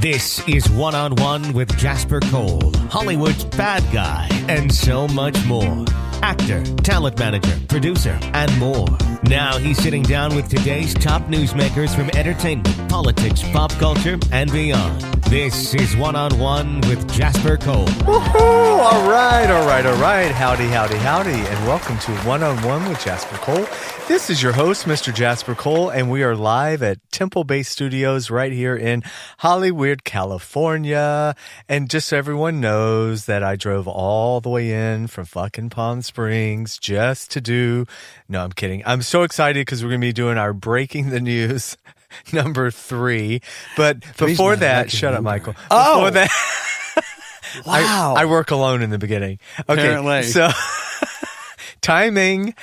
This is One-on-One with Jasper Cole, Hollywood's bad guy, and so much more. Actor, talent manager, producer, and more. Now he's sitting down with today's top newsmakers from entertainment, politics, pop culture, and beyond. This is One-on-One with Jasper Cole. Woohoo! All right. Howdy, and welcome to One-on-One with Jasper Cole. This is your host, Mr. Jasper Cole, and we are live at Temple-based studios right here in Hollywood, California. And just so everyone knows that I drove all the way in from fucking Palm Springs just to do... No, I'm kidding. I'm so excited because we're going to be doing our Breaking the News number 3. But before that... Shut up, Michael. Before that... Wow. I work alone in the beginning. Okay, apparently. So timing.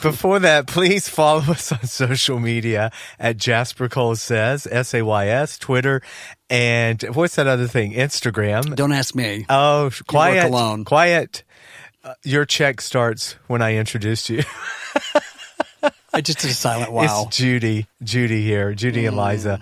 Before that, please follow us on social media at Jasper Cole Says, SAYS, Twitter, and what's that other thing? Instagram. Don't ask me. Oh, quiet. You work alone. Quiet. Your check starts when I introduced you. I just did a silent wow. It's Judy here, Judy and Liza.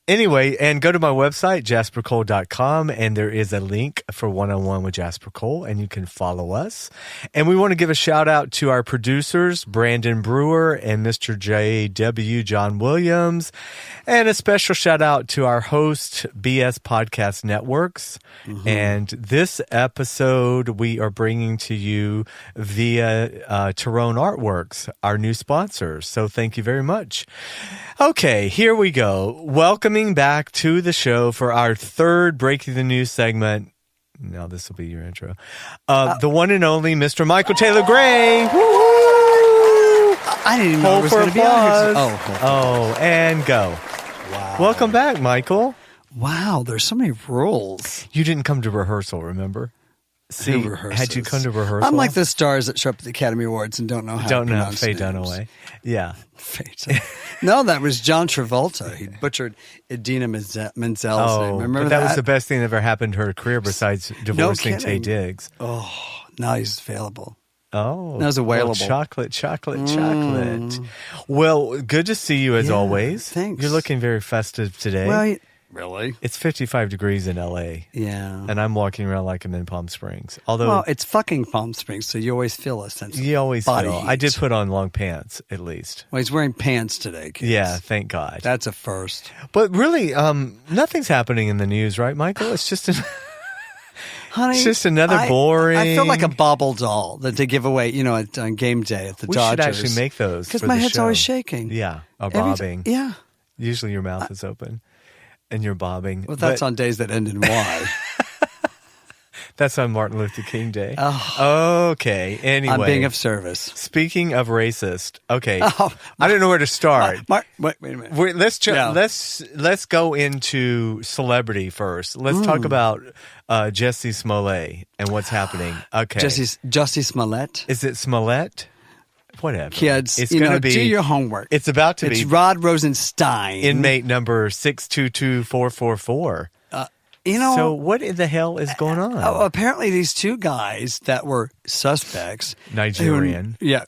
Anyway, and go to my website, jaspercole.com, and there is a link for One-on-One with Jasper Cole, and you can follow us. And we want to give a shout-out to our producers, Brandon Brewer and Mr. J.W. John Williams, and a special shout-out to our host, BS Podcast Networks. Mm-hmm. And this episode we are bringing to you via Tyrone Artworks, our new sponsor. So thank you very much. Okay, here we go. Welcoming back to the show for our third Breaking the News segment. Now this will be your intro. The one and only Mr. Michael Taylor Gray. Woo-hoo! I didn't even know it was going to be on here. Oh, and go. Wow. Welcome back, Michael. Wow, there's so many rules. You didn't come to rehearsal, remember? See, had you come to rehearsal? I'm like the stars that show up at the Academy Awards and don't know how to pronounce Faye names. Dunaway. Yeah. No, that was John Travolta. He butchered Idina Menzel's name. Remember but that was the best thing that ever happened to her career besides divorcing Taye Diggs. Oh, now he's available. Oh. That was available. Chocolate. Well, good to see you as always. Thanks. You're looking very festive today. Well, really? It's 55 degrees in L.A. Yeah. And I'm walking around like I'm in Palm Springs. Although, well, it's fucking Palm Springs, so you always feel a sense of you always body feel. heat. I did put on long pants, at least. Well, he's wearing pants today, kids. Yeah, thank God. That's a first. But really, nothing's happening in the news, right, Michael? It's just Honey, it's just another boring... I feel like a bobble doll that they give away, on game day at the Dodgers. We should actually make those because for my the head's show. Always shaking. Yeah, bobbing. Yeah. Usually your mouth is open and you're bobbing. Well, that's on days that end in Y. That's on Martin Luther King Day. Oh. Okay. Anyway. I'm being of service. Speaking of racist. Okay. I don't know where to start. Wait a minute. Let's go into celebrity first. Let's talk about Jussie Smollett and what's happening. Okay. Jussie Smollett. Is it Smollett? Whatever. Kids, it's going to be, do your homework. It's about to be. It's Rod Rosenstein. Inmate number 622444. So what in the hell is going on? Apparently these two guys that were suspects. Nigerian. Yeah.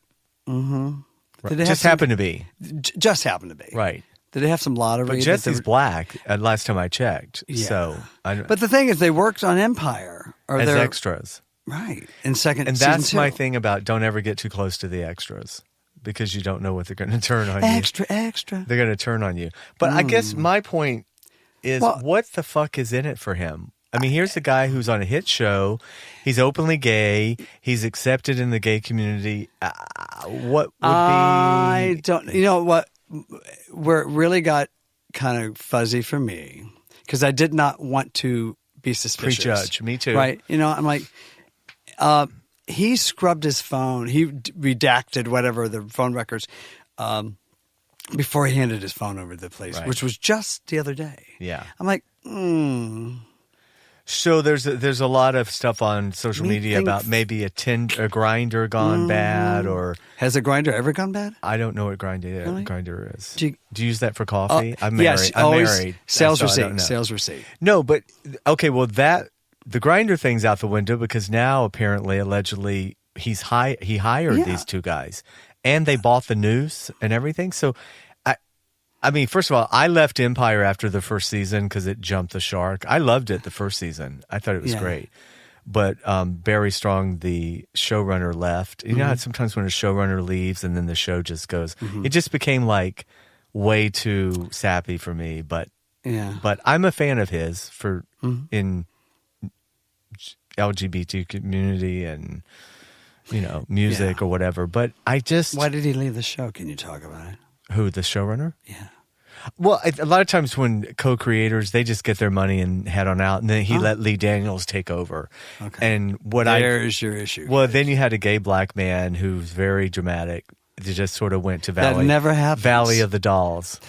Mm-hmm. Right. Just happened to be. Just happened to be. Right. Did they have some lottery? But Jesse's black last time I checked. Yeah. So but the thing is they worked on Empire. As extras. Right. In second And season that's 2. my thing about don't ever get too close to the extras. Because you don't know what they're going to turn on Extra. They're going to turn on you. But I guess my point is what the fuck is in it for him? I mean, here's a guy who's on a hit show. He's openly gay. He's accepted in the gay community. What would be... I don't... You know what? Where it really got kind of fuzzy for me, because I did not want to be suspicious. Prejudge. Me too. Right? I'm like... he scrubbed his phone. He redacted whatever, the phone records... before he handed his phone over to the police, which was just the other day. Yeah. I'm like, So there's a lot of stuff on social media about maybe a grinder gone bad, or has a grinder ever gone bad? I don't know what grinder is. Do you use that for coffee? I'm married. Yes, I'm married. Sales receipt. Sales receipt. No, but okay. Well, the grinder thing's out the window because now apparently, allegedly, he hired these two guys, and they bought the noose and everything. So I mean, first of all, I left Empire after the first season because it jumped the shark. I loved it the first season. I thought it was great. But Barry Strong, the showrunner, left. You know how sometimes when a showrunner leaves and then the show just goes, it just became like way too sappy for me. But I'm a fan of his for in LGBT community and music or whatever. But I just why did he leave the show? Can you talk about it? Who, the showrunner? Yeah. Well, a lot of times when co-creators, they just get their money and head on out, and then he let Lee Daniels take over. Okay. And there's your issue. Well, then you had a gay black man who's very dramatic. They just sort of went to That never happens. Valley of the Dolls.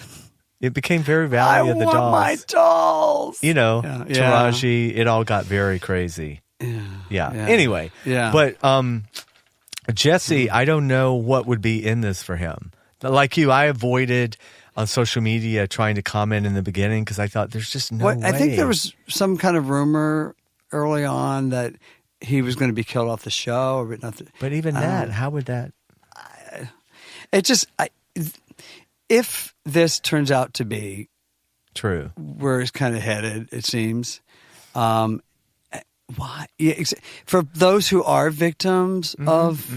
It became very Valley of the Dolls. I want my dolls. Taraji, it all got very crazy. Yeah. Anyway. Yeah. But Jesse, I don't know what would be in this for him. Like you, I avoided on social media trying to comment in the beginning because I thought there's just no way. I think there was some kind of rumor early on that he was going to be killed off the show. But even that, how would that? If this turns out to be true, where it's kind of headed, it seems. Why? Yeah, for those who are victims of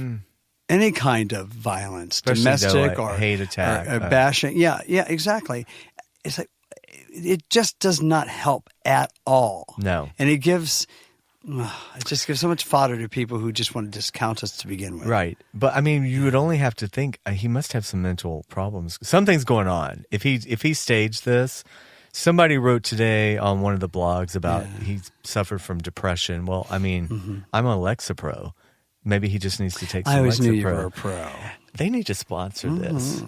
any kind of violence, especially domestic or hate attack, or bashing. Yeah, exactly. It's like it just does not help at all. No, and it just gives so much fodder to people who just want to discount us to begin with. Right, but I mean, you would only have to think he must have some mental problems. Something's going on. If he staged this. Somebody wrote today on one of the blogs about he suffered from depression. Well, I mean, I'm on Lexapro. Maybe he just needs to take some Lexapro. I always knew you were a pro. They need to sponsor this.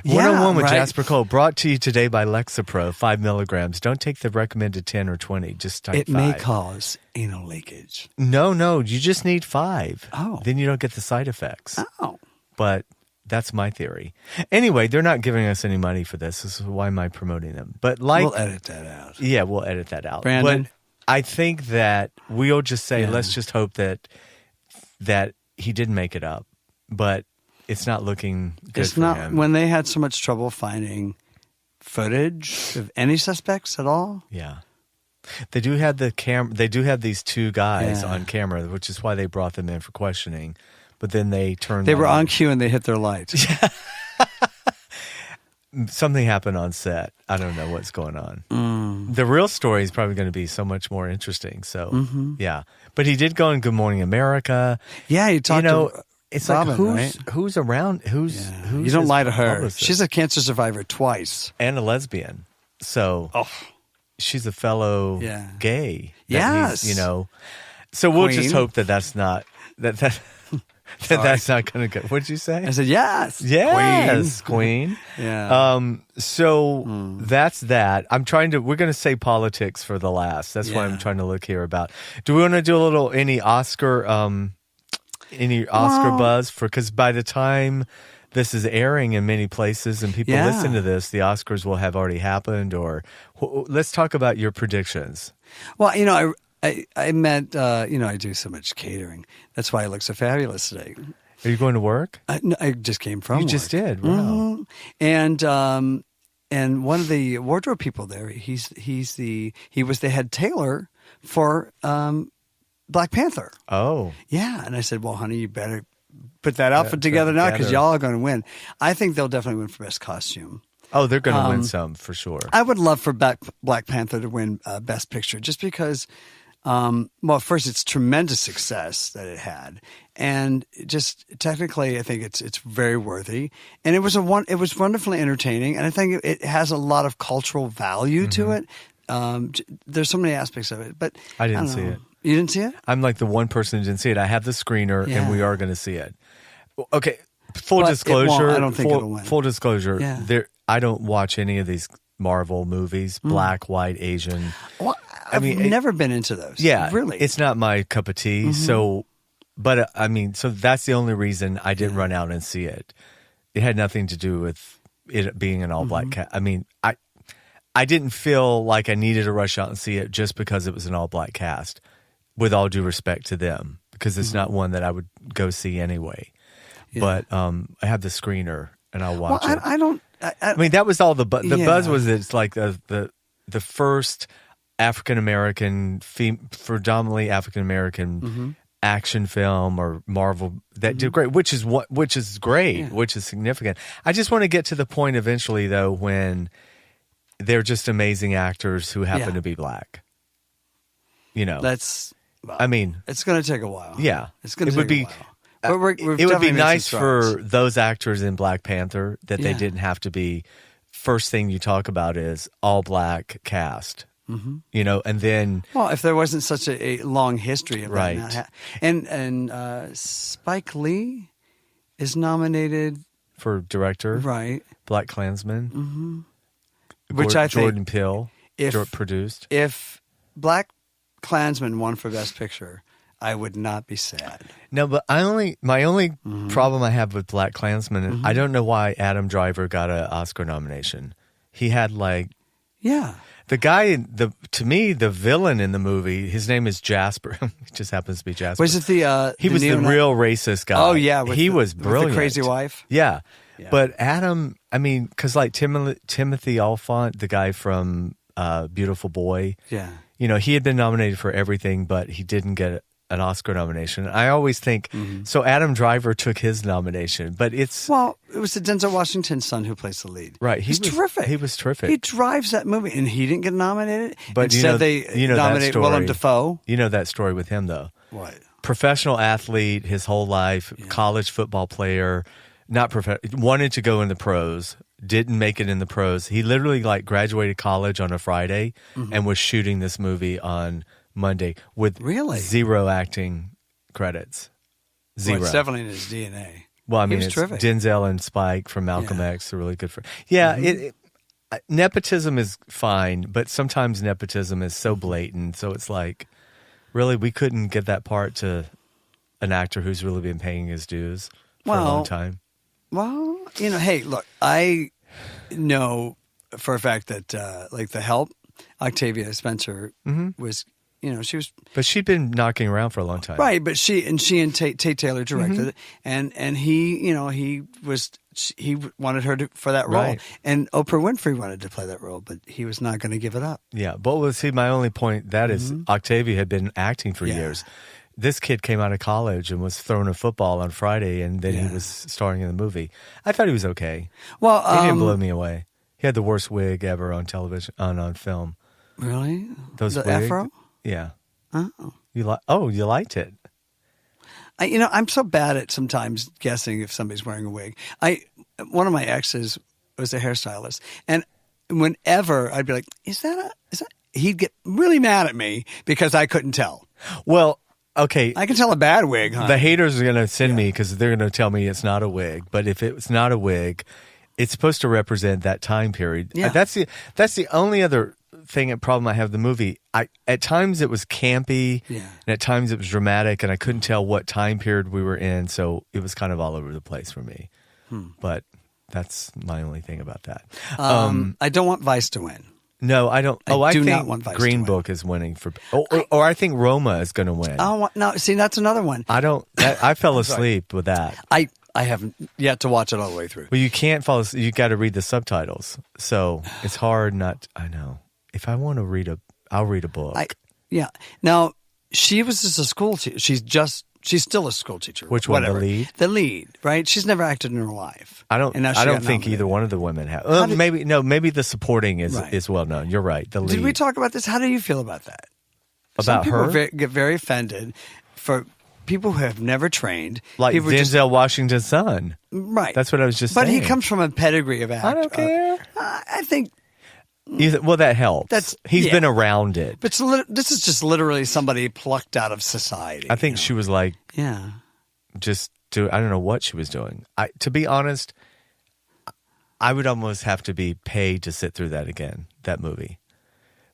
One-on-one with Jasper Cole, brought to you today by Lexapro, 5 milligrams. Don't take the recommended 10 or 20. Just type 5. It may cause anal leakage. No. You just need 5. Oh. Then you don't get the side effects. Oh. But that's my theory. Anyway, they're not giving us any money for this. This is why am I promoting them? But we'll edit that out. Yeah, we'll edit that out. Brandon? But I think that we'll just say, let's just hope that he didn't make it up. But it's not looking good for him. When they had so much trouble finding footage of any suspects at all. Yeah. They do have They do have these 2 guys on camera, which is why they brought them in for questioning. But then they were on cue and they hit their lights. Something happened on set. I don't know what's going on. The real story is probably going to be so much more interesting. So, yeah. But he did go on Good Morning America. Yeah, he talked to it's Robin, like who's around? Who's you don't lie to her. Publicist? She's a cancer survivor twice. And a lesbian. So she's a fellow gay. Yes. So we'll just hope that that's not that's not going to go. What'd you say? I said, yes. Yes, Queen. Yeah. So that's that. We're going to say politics for the last. That's why I'm trying to look here about. Do we want to do any Oscar buzz because by the time this is airing in many places and people listen to this, the Oscars will have already happened let's talk about your predictions. Well, I meant, I do so much catering. That's why I look so fabulous today. Are you going to work? No, I just came from work. You just did? Wow. And one of the wardrobe people there, he was the head tailor for Black Panther. Oh. Yeah. And I said, well, honey, you better put that outfit together now because y'all are going to win. I think they'll definitely win for best costume. Oh, they're going to win some for sure. I would love for Black Panther to win Best Picture just because, first, it's tremendous success that it had. And just technically, I think it's very worthy. And it was wonderfully entertaining. And I think it has a lot of cultural value to it. There's so many aspects of it. But I didn't see it. You didn't see it? I'm like the one person who didn't see it. I have the screener, and we are going to see it. Okay, full disclosure. I don't think it'll win. Full disclosure. Yeah. I don't watch any of these Marvel movies, black, white, Asian. Well, I've never been into those. Yeah, really. It's not my cup of tea. So, but so that's the only reason I didn't run out and see it. It had nothing to do with it being an all-black cast. I mean, I didn't feel like I needed to rush out and see it just because it was an all-black cast. With all due respect to them, because it's not one that I would go see anyway. Yeah. But I have the screener and I'll watch it. I mean, that was all the buzz. The Yeah. buzz was it's like the first African American, predominantly African American action film or Marvel that did great, which is great, which is significant. I just want to get to the point eventually, though, when they're just amazing actors who happen to be black. That's. Well, I mean, it's going to take a while. Yeah, it's going to take a while. But it would be definitely made nice some for strides. those actors in Black Panther that they didn't have to be. First thing you talk about is all black cast. And then Well, if there wasn't such a long history of Right. that, and Spike Lee is nominated, for director, right? Black Klansman, Which I think Jordan Peele produced. If Black Klansman won for Best Picture, I would not be sad. No, but my only problem I have with Black Klansman, I don't know why Adam Driver got an Oscar nomination. He had the guy, to me, the villain in the movie, his name is Jasper. It just happens to be Jasper. Was it He was the real racist guy. Oh yeah, he was brilliant. With the crazy wife. Yeah. But Adam, I mean, because like Timothy Olyphant, the guy from Beautiful Boy, Yeah. he had been nominated for everything, but he didn't get an Oscar nomination. I always think, so Adam Driver took his nomination, but Well, it was the Denzel Washington's son who plays the lead. Right. He's terrific. He was terrific. He drives that movie, and he didn't get nominated. But Instead, they that nominated story. Willem Dafoe. You know that story with him, though. What? Professional athlete his whole life, college football player, wanted to go in the pros, didn't make it in the pros. He literally graduated college on a Friday and was shooting this movie on Monday with zero acting credits. Zero. Well, it's definitely in his DNA. Well, I mean, was it's terrific. Denzel and Spike from Malcolm X are really good for. Yeah, nepotism is fine, but sometimes nepotism is so blatant. So it's like, really, we couldn't get that part to an actor who's really been paying his dues for a long time. Well, hey, look, I know for a fact that The Help, Octavia Spencer was. She was, but she'd been knocking around for a long time, right? But she and Tate Taylor directed it, and he wanted her for that role, Right. and Oprah Winfrey wanted to play that role, but he was not going to give it up. Yeah, but my only point that is Octavia had been acting for years. This kid came out of college and was throwing a football on Friday, and then he was starring in the movie. I thought he was okay. Well, he didn't blow me away. He had the worst wig ever on television, on film. Really? Those the wigs? afro? Yeah. Oh. You liked it. I'm so bad at sometimes guessing if somebody's wearing a wig. One of my exes was a hairstylist, and whenever I'd be like, is that? He'd get really mad at me because I couldn't tell. Well, okay. I can tell a bad wig, huh? The haters are going to send me because they're going to tell me it's not a wig. But if it's not a wig, it's supposed to represent that time period. Yeah. That's the only other problem I have with the movie. At times it was campy, and at times it was dramatic, and I couldn't tell what time period we were in, so it was kind of all over the place for me. But that's my only thing about that. I don't want Vice to win. No, I don't. I do think not want Vice to Green win. Book is winning for, or I think Roma is going to win. Oh no! See, that's another one. I don't. I fell asleep with that. I haven't yet to watch it all the way through. Well, you can't fall asleep. You got to read the subtitles, so it's hard not. I know. If I want to read I'll read a book. Now she was just a school teacher. She's still a school teacher. Which one? Whatever. The lead? The lead, right? She's never acted in her life. I don't. And now she I don't got think nominated. either one of the women have. Maybe the supporting is well known. You're right. The lead. Did we talk about this? How do you feel about that? About Some people her? get very offended for people who have never trained. Like people Denzel Washington's son. right? That's what I was just but saying. he comes from a pedigree of acting. I don't care. I think. Well, that helps. He's been around it. But this is just literally somebody plucked out of society. I think she was like, yeah. I don't know what she was doing. To be honest, I would almost have to be paid to sit through that again, that movie.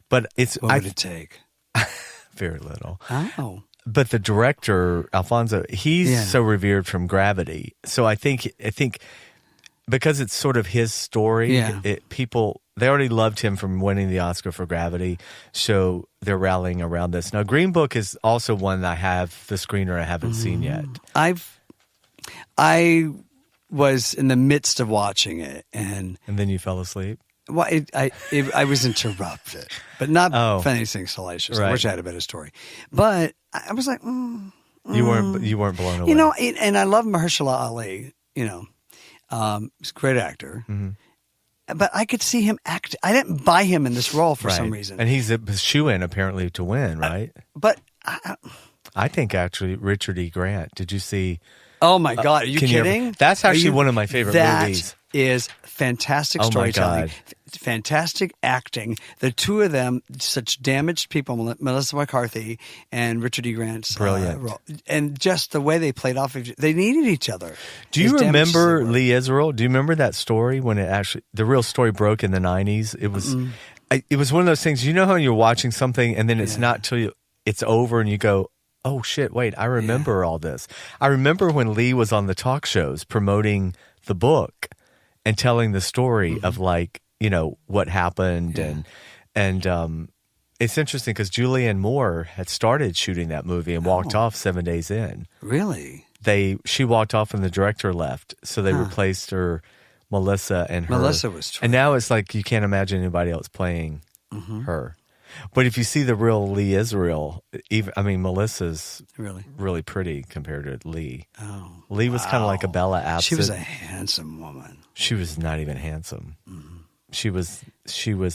But What would it take? Very little. Oh. But the director, Alfonso, he's so revered from Gravity. So I think because it's sort of his story, they already loved him from winning the Oscar for Gravity, so they're rallying around this. Now, Green Book is also one that I have the screener I haven't seen yet. I was in the midst of watching it, and then you fell asleep. Well, I was interrupted, but not for anything salacious. Right. I wish I had a better story, but I was like, you weren't blown away. You know, and I love Mahershala Ali. You know, he's a great actor, but I could see him act. I didn't buy him in this role for some reason, and he's a shoe-in apparently to win, right? But I think actually Richard E. Grant. Did you see? Oh my God! Are you kidding? That's actually one of my favorite movies. That is fantastic storytelling, fantastic acting. The two of them, such damaged people, Melissa McCarthy and Richard E. Grant's role. And just the way they played off of they needed each other. Do you remember Lee Israel? Do you remember that story when the real story broke in the 90s? It was it was one of those things, you know how you're watching something and then it's not till it's over and you go, oh shit, wait, I remember all this. I remember when Lee was on the talk shows promoting the book and telling the story of like, you know, what happened. And it's interesting because Julianne Moore had started shooting that movie and walked off 7 days in. Really? She walked off and the director left. So they replaced her, Melissa, and her. Melissa was terrific. And now it's like you can't imagine anybody else playing her. But if you see the real Lee Israel, Melissa's really pretty compared to Lee. Oh, Lee was kind of like a Bella Absent. She was a handsome woman. She was not even handsome. She was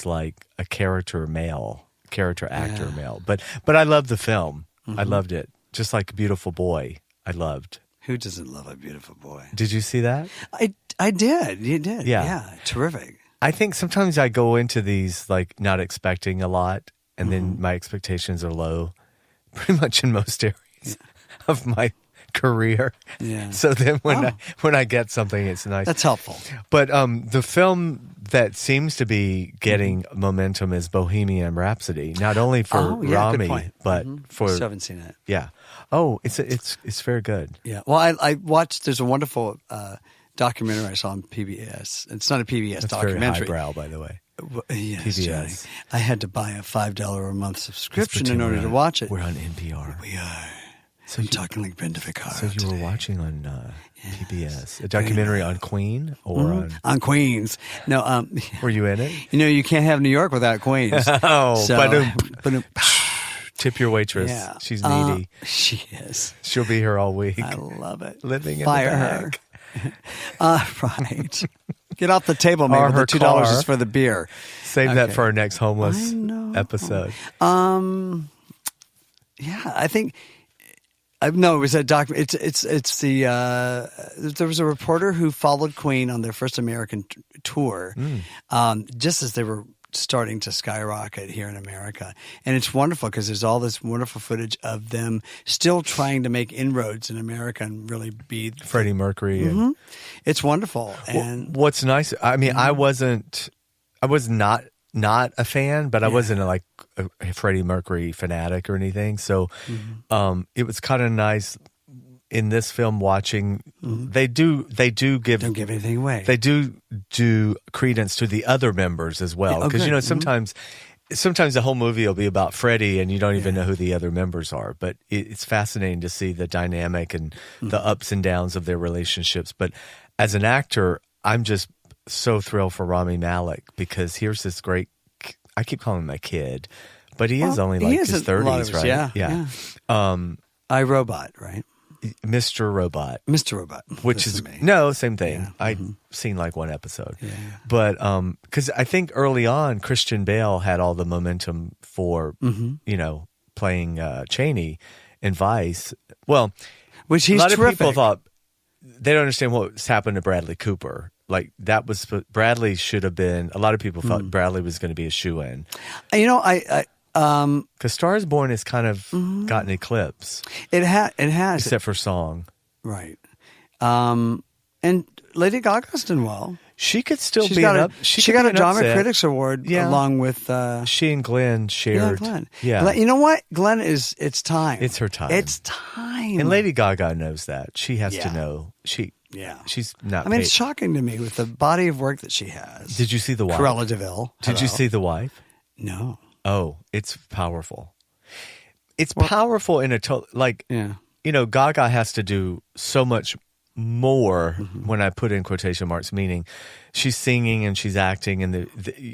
like a character actor male. But I loved the film. I loved it. Just like a Beautiful Boy. I loved. Who doesn't love a beautiful boy? Did you see that? I did. You did. Yeah. Terrific. I think sometimes I go into these like not expecting a lot, and then my expectations are low, pretty much in most areas of my career. Yeah. So then when I get something, it's nice. That's helpful. But the film that seems to be getting momentum is Bohemian Rhapsody, not only for Rami, but for. I haven't seen it. Yeah. Oh, it's very good. Yeah. Well, I watched. There's a wonderful documentary I saw on PBS. It's not a PBS documentary. Very highbrow, by the way. Yes, PBS. Johnny. I had to buy a $5 a month subscription in order to watch it. We're on NPR. We are. So I'm talking like Brenda Vickar. So you were watching on PBS a documentary on Queen or on Queens? No. Were you in it? You know, you can't have New York without Queens. Tip your waitress. Yeah. She's needy. She is. She'll be here all week. I love it. Living in Fire the bag. Right. Get off the table, maybe. The $2 is for the beer. Save that for our next homeless episode. Yeah, I think. No, it was a document. It's the there was a reporter who followed Queen on their first American tour, just as they were starting to skyrocket here in America. And it's wonderful because there's all this wonderful footage of them still trying to make inroads in America and really be Freddie Mercury. And it's wonderful. And what's nice, I mean, I was not a fan, but I wasn't like a Freddie Mercury fanatic or anything. So it was kind of nice in this film watching. They do give, don't give anything away. They do credence to the other members as well, because you know sometimes the whole movie will be about Freddie and you don't even know who the other members are. But it's fascinating to see the dynamic and the ups and downs of their relationships. But as an actor, I'm just so thrilled for Rami Malek because here's this great. I keep calling him a kid, but he is only like his 30s, right? Yeah. iRobot, right? Mr. Robot, which is same thing. Yeah. I've seen like one episode, but because I think early on Christian Bale had all the momentum for playing Cheney in Vice. Well, which he's a lot terrific. of people thought they don't understand what's happened to Bradley Cooper. Like that was Bradley should have been. A lot of people thought Bradley was going to be a shoe-in. You know, because Star is Born has kind of gotten eclipse. It has, except for song, right? And Lady Gaga's done well. She could still be up. She got a Drama Critics Award along with. She and Glenn shared. Yeah. You know what? Glenn is. It's time. It's her time. It's time. And Lady Gaga knows that. She has to know. She's not. I mean, it's shocking to me with the body of work that she has. Did you see The Wife? Cruella de Vil. Did you see The Wife? No. Oh, it's powerful. It's powerful in a Gaga has to do so much more when I put in quotation marks, meaning she's singing and she's acting and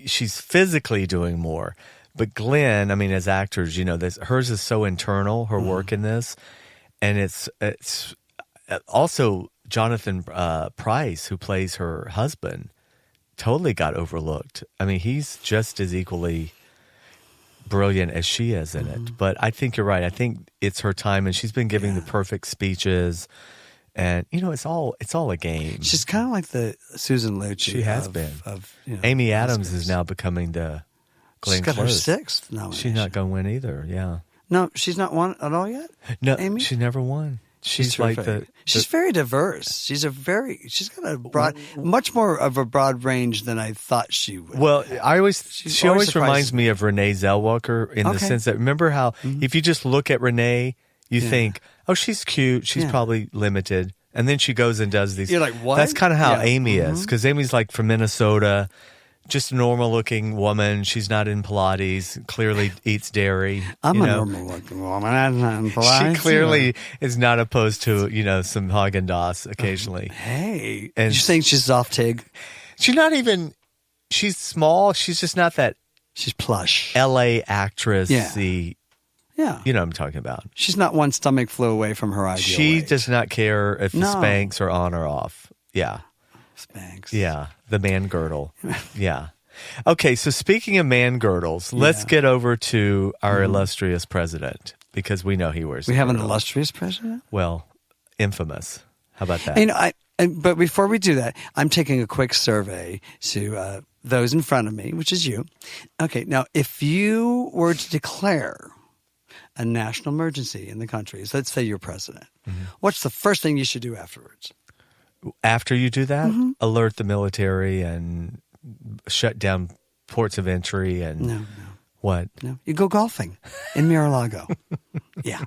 she's physically doing more. But Glenn, I mean, as actors, hers is so internal, her work in this. And it's also Jonathan Pryce, who plays her husband, totally got overlooked. I mean, he's just as equally brilliant as she is in it. But I think you're right. I think it's her time, and she's been giving the perfect speeches. And it's all a game. She's kind of like the Susan Lucci. She has been. Amy Adams is now becoming the Glenn She's got Close. her 6th nomination. She's not going to win either. Yeah. No, she's not won at all yet. No, Amy? she never won. She's like She's very diverse. She's got a broad, much more of a broad range than I thought she would. Well, she always surprises reminds me of Renee Zellweger in the sense that, remember how if you just look at Renee, you think, oh, she's cute. She's probably limited. And then she goes and does these. You're like, what? That's kind of how Amy is, because Amy's like from Minnesota, just a normal looking woman. She's not in Pilates, clearly eats dairy. I'm a normal looking woman. I'm not in Pilates. She clearly is not opposed to, some Haagen-Dazs occasionally. Hey. And you think she's off Tig? She's small. She's just not that. She's plush. LA actress. Yeah. You know what I'm talking about. She's not one stomach flew away from her ideal She weight. does not care if the Spanx are on or off. Yeah. Spanx. Yeah. The man girdle. Yeah. Okay. So speaking of man girdles, let's get over to our illustrious president, because we know he wears We have an girdle. illustrious president? Well, infamous. How about that? But before we do that, I'm taking a quick survey to those in front of me, which is you. Okay. Now, if you were to declare a national emergency in the country, so let's say you're president, what's the first thing you should do afterwards? After you do that, alert the military and shut down ports of entry and No. what? No, you go golfing in Mar-a-Lago. Yeah.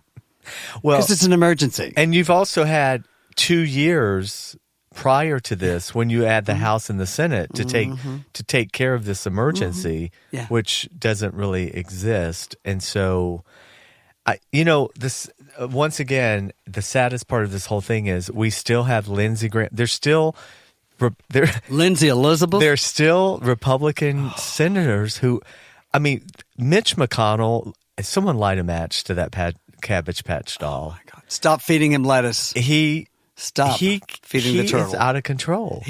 Well, Because it's an emergency. and you've also had 2 years prior to this, when you add the House and the Senate to take care of this emergency, which doesn't really exist. And so, this once again, the saddest part of this whole thing is we still have Lindsey Graham. Lindsay Elizabeth? There's still Republican senators who, Mitch McConnell. Someone light a match to that Cabbage Patch doll. Oh my God. Stop feeding him lettuce. Stop feeding the turtle. Is out of control.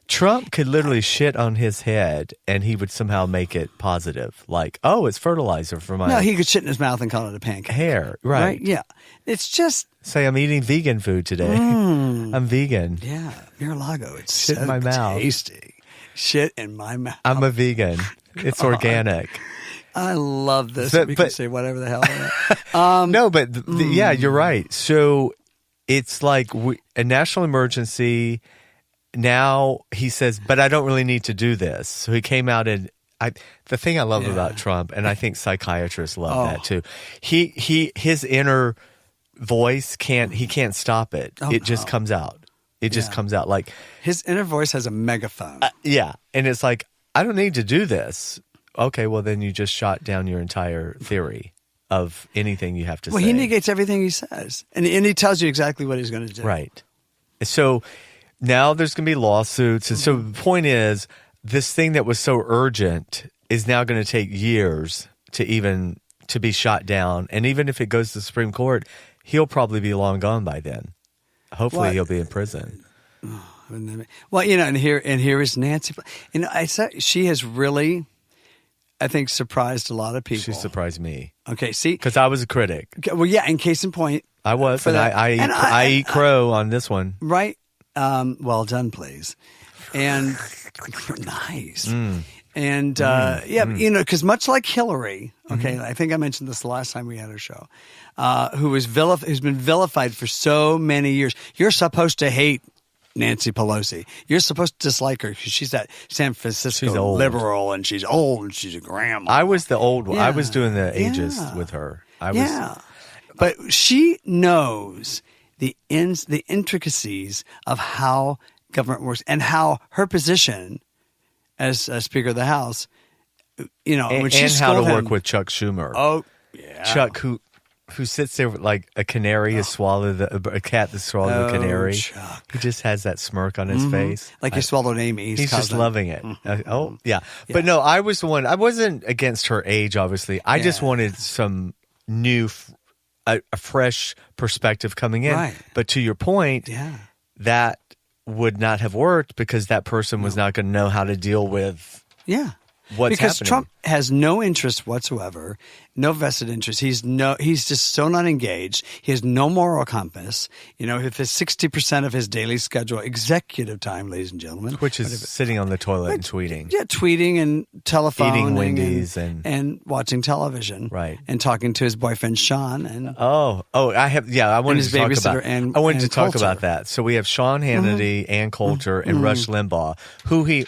Trump could literally shit on his head and he would somehow make it positive. Like, oh, it's fertilizer for my No, he could shit in his mouth and call it a pancake. hair. Right. Yeah. It's just. Say, I'm eating vegan food today. I'm vegan. Yeah. Mar-a-Lago. It's Shit so in my mouth. tasty. Shit in my mouth. I'm a vegan. It's organic. I love this. But- we can but- say whatever the hell. No, but yeah, you're right. So it's like a national emergency. Now he says, but I don't really need to do this. So he came out and the thing I love about Trump, and I think psychiatrists love that too. His inner voice can't stop it. It just comes out. It just comes out like his inner voice has a megaphone. yeah. And it's like, I don't need to do this. Okay, well then you just shot down your entire theory of anything you have to say. Well, he negates everything he says, and he tells you exactly what he's going to do. Right. So now there's going to be lawsuits. And so the point is, this thing that was so urgent is now going to take years to be shot down. And even if it goes to the Supreme Court, he'll probably be long gone by then. Hopefully he'll be in prison. Well, and here is Nancy. I said she has really, I think, surprised a lot of people. She surprised me. Okay, see, because I was a critic. Well, yeah. In case in point, I was, and I eat crow on this one. Right. Well done, please. And nice. And because much like Hillary, okay, I think I mentioned this the last time we had her show, who's been vilified for so many years. You're supposed to hate Nancy Pelosi. You're supposed to dislike her because she's that San Francisco liberal, and she's old, and she's a grandma. I was the old one. I was doing the ages with her. But she knows the intricacies of how government works and how her position as Speaker of the House, when she and how to schooled him, work with Chuck Schumer. Oh, yeah. Chuck, who who sits there with like a canary has swallowed a cat that swallowed a canary. Chuck. He just has that smirk on his face. Like he swallowed Amy. He's just loving it. Yeah. But no, I was the one. I wasn't against her age, obviously. I just wanted some new, a fresh perspective coming in. Right. But to your point, that would not have worked because that person was not going to know how to deal with what's because happening. Trump has no interest whatsoever, no vested interest. He's just so not engaged. He has no moral compass. You know, if it's 60% of his daily schedule, executive time, ladies and gentlemen, which is sitting on the toilet and tweeting. Yeah, tweeting and telephoning, eating Wendy's and watching television, right, and talking to his boyfriend Sean. And I wanted to talk about. I wanted to talk about that. So we have Sean Hannity, Ann Coulter, and Rush Limbaugh, who he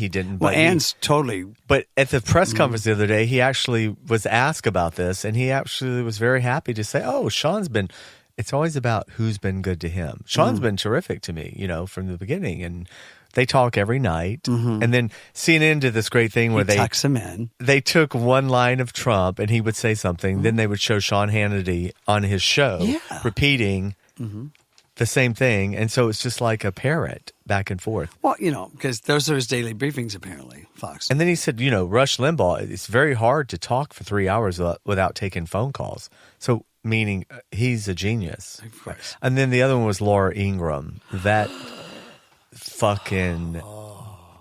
didn't. Well, Ann's totally. But at the press conference the other day, he actually was asked about this, and he actually was very happy to say, "Oh, Sean's been." It's always about who's been good to him. Sean's been terrific to me, from the beginning, and they talk every night. And then CNN did this great thing where they tucks him in. They took one line of Trump, and he would say something. Then they would show Sean Hannity on his show repeating the same thing, and so it's just like a parrot back and forth. Well, because those are his daily briefings, apparently, Fox. And then he said, Rush Limbaugh, it's very hard to talk for 3 hours without taking phone calls. So, meaning he's a genius. Of course. And then the other one was Laura Ingraham. That fucking,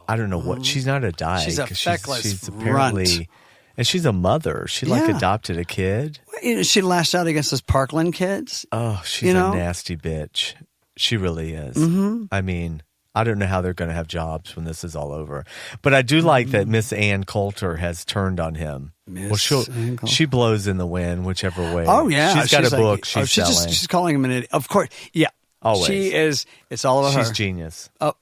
I don't know what, she's not a dyke. She's a feckless she's apparently, runt. And she's a mother. She adopted a kid. She lashed out against those Parkland kids. Oh, she's a nasty bitch. She really is. I mean, I don't know how they're going to have jobs when this is all over. But I do like that Miss Ann Coulter has turned on him. She blows in the wind, whichever way. Oh, yeah. She's got a book she's selling. She's calling him an idiot. Of course. Yeah. Always. She is. It's all about her. She's genius. Oh,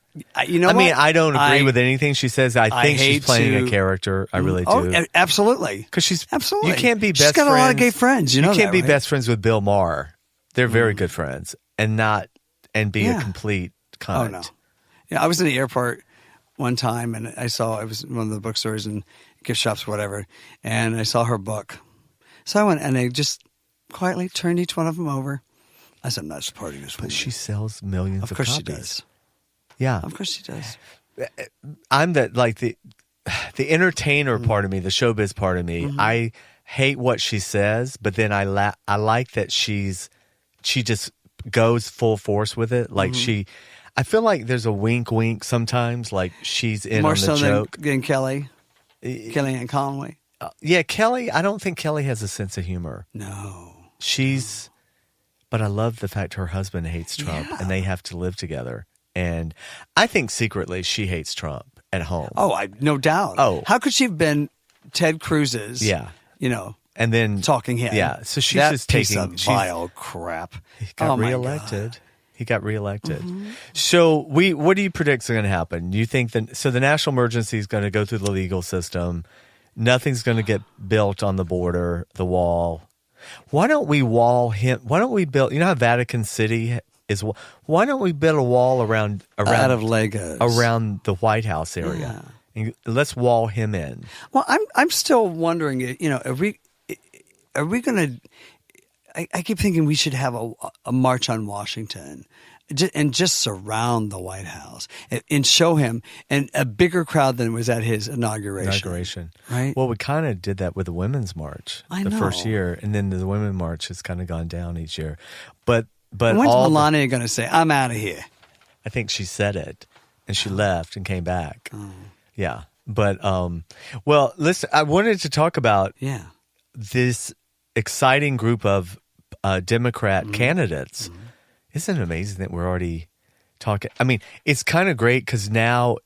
you know I mean, I don't agree with anything she says. I think she's playing a character. I really do. Oh, absolutely. Because she's absolutely. You can't be best She's got friends. a lot of gay friends. You can't be right? best friends with Bill Maher. They're very good friends, and be a complete cunt. Oh no. Yeah, I was in the airport one time, and I saw, it was one of the bookstores and gift shops, whatever, and I saw her book. So I went, and I just quietly turned each one of them over. I said, I'm not supporting this woman. But she sells millions of copies. Of course she does. Yeah. Of course she does. I'm the entertainer part of me, the showbiz part of me. I hate what she says, but then I like that she just goes full force with it. Like I feel like there's a wink sometimes, like she's in more on the so joke. Than Kellyanne Conway. Yeah, Kelly, I don't think Kelly has a sense of humor. No. But I love the fact her husband hates Trump and they have to live together. And I think secretly she hates Trump at home. Oh, no doubt. Oh. How could she have been Ted Cruz's, and then talking head? Yeah, so she's that just piece taking of vile crap. He got reelected. He got reelected. So what do you predict is going to happen? You think the national emergency is going to go through the legal system. Nothing's going to get built on the border, the wall. Why don't we wall him? Why don't we build? You know how Vatican City is. Why don't we build a wall around out of Legos around the White House area? Yeah. And let's wall him in. Well, I'm still wondering. Are we going to? I keep thinking we should have a march on Washington and just surround the White House and show him, and a bigger crowd than was at his inauguration. Right? Well, we kind of did that with the Women's March the first year, and then the Women's March has kind of gone down each year. But when's Melania going to say, I'm out of here? I think she said it, and she left and came back. Oh. Yeah. But, well, listen, I wanted to talk about this exciting group of Democrat candidates. Isn't it amazing that we're already talking? I mean, it's kind of great because now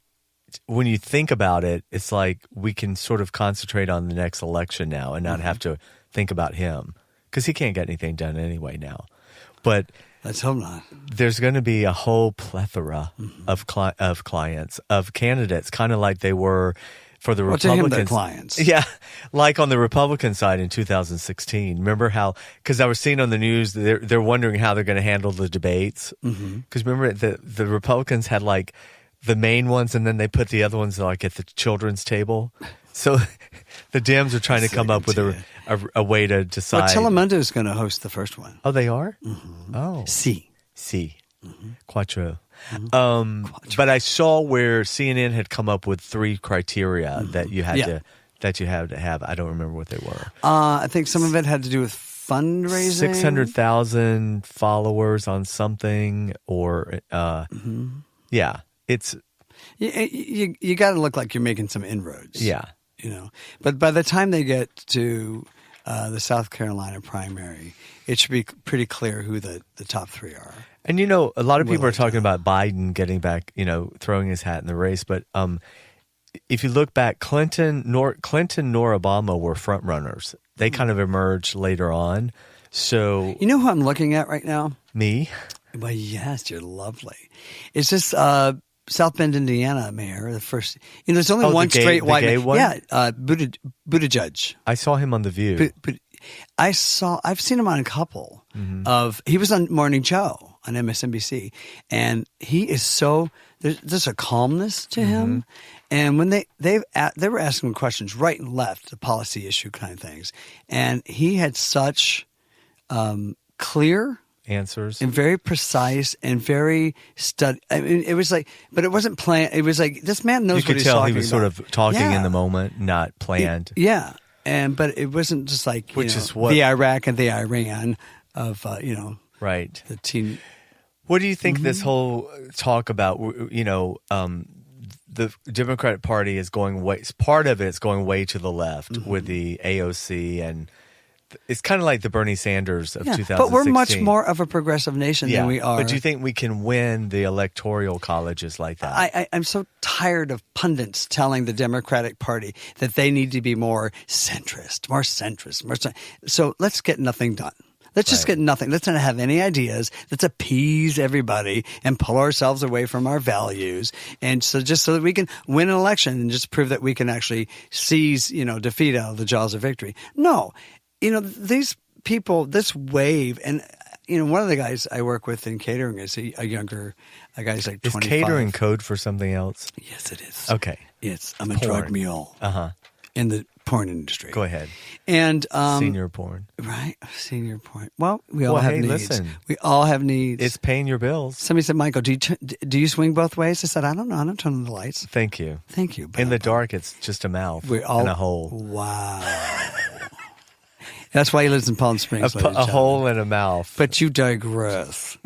when you think about it, it's like we can sort of concentrate on the next election now and not have to think about him because he can't get anything done anyway now. But let's hope not. There's going to be a whole plethora of clients, of candidates, kind of like they were for the Republicans. To him, they're clients. Yeah, like on the Republican side in 2016. Remember how, because I was seeing on the news, they're wondering how they're going to handle the debates. Because remember, the Republicans had like the main ones, and then they put the other ones like at the children's table. So the Dems are trying to come up with a way to decide. Well, Telemundo is going to host the first one. Oh, they are. Mm-hmm. Oh, C. Quattro. But I saw where CNN had come up with 3 criteria that you had to have. I don't remember what they were. I think some of it had to do with fundraising. 600,000 followers on something, or yeah, it's you got to look like you're making some inroads. yeah. But by the time they get to the South Carolina primary, it should be pretty clear who the top 3 are. And a lot of people are talking about Biden getting back, throwing his hat in the race. But if you look back, Clinton nor Obama were front runners. They kind of emerged later on. So you know who I'm looking at right now? Me? Well, yes, you're lovely. It's just South Bend, Indiana mayor, the first. There's only one straight white gay man. one? Yeah, Buttigieg. I saw him on The View. But I've seen him on a couple of. He was on Morning Joe on MSNBC, and he is so. There's a calmness to him, and when they were asking him questions right and left, the policy issue kind of things, and he had such clear answers and very precise and very I mean, it was like, but it wasn't planned. It was like this man knows what he's talking about. You could tell he was sort of talking in the moment, not planned. But it wasn't just like is what the Iraq and the Iran of right. the teen. What do you think this whole talk about the Democratic Party is going way? Part of it's going way to the left with the AOC, and it's kind of like the Bernie Sanders of 2016. But we're much more of a progressive nation than we are. But do you think we can win the electoral colleges like that? I'm so tired of pundits telling the Democratic Party that they need to be more centrist. So let's get nothing done. Let's just get nothing. Let's not have any ideas. Let's appease everybody and pull ourselves away from our values. And so just so that we can win an election and just prove that we can actually seize, defeat out of the jaws of victory. No. These people, this wave, and, one of the guys I work with in catering is a younger guy. He's like 25. Is catering code for something else? Yes, it is. Okay. I'm a drug mule in the porn industry. Go ahead. And senior porn. Right? Senior porn. Well, we all have needs. Listen, we all have needs. It's paying your bills. Somebody said, Michael, do you swing both ways? I said, I don't know. I don't turn on the lights. Thank you. But in the dark, it's just a mouth and a hole. Wow. That's why he lives in Palm Springs. A hole and a mouth. But you digress.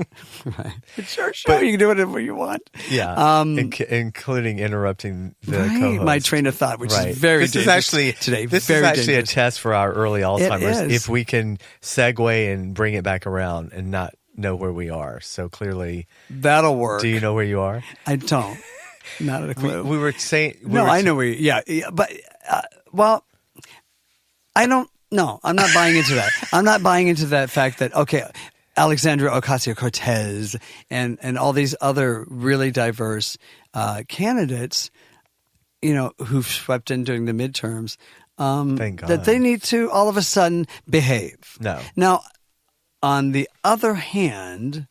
Right. It's your show. You can do whatever you want. Yeah. Including interrupting the co-host. My train of thought, which is very dangerous today. This is actually a test for our early Alzheimer's. If we can segue and bring it back around and not know where we are. So clearly. That'll work. Do you know where you are? I don't. Not a clue. We were saying. I know where you are. But, I don't. No, I'm not buying into that. I'm not buying into that fact that, Alexandria Ocasio-Cortez and all these other really diverse candidates, who've swept in during the midterms, thank God, that they need to all of a sudden behave. No. Now, on the other hand,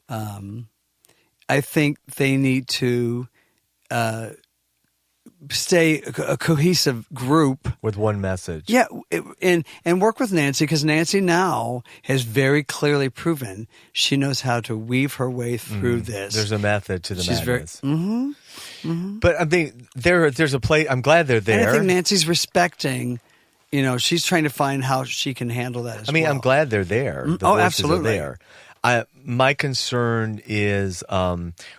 I think they need to stay a cohesive group with one message. Yeah, and work with Nancy, because Nancy now has very clearly proven she knows how to weave her way through this. There's a method to the madness. Very, But I mean, there's a place. I'm glad they're there. And I think Nancy's respecting. She's trying to find how she can handle that. I'm glad they're there. The voices absolutely. Are there. My concern is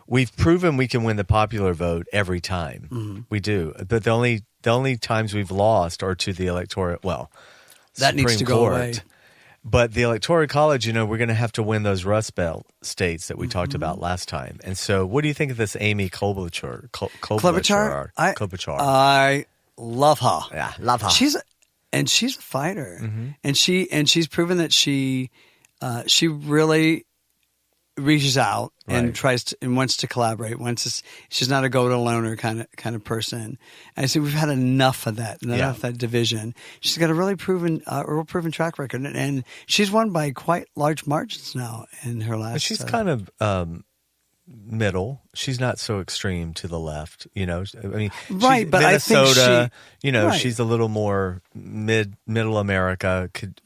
we've proven we can win the popular vote every time. We do. But the only times we've lost are to the electoral, that needs to go away. But the Electoral College, we're going to have to win those Rust Belt states that we talked about last time. And so what do you think of this Amy Klobuchar? Klobuchar? I love her. Yeah, love her. She's a fighter. And she's proven that she really reaches out and tries to and wants to collaborate. She's not a go it alone kind of person. And I say we've had enough of that, enough of that division. She's got a real proven track record, and she's won by quite large margins now in her last. She's kind of middle. She's not so extreme to the left, I mean, Right, but I think Minnesota, right. she's a little more middle America. Could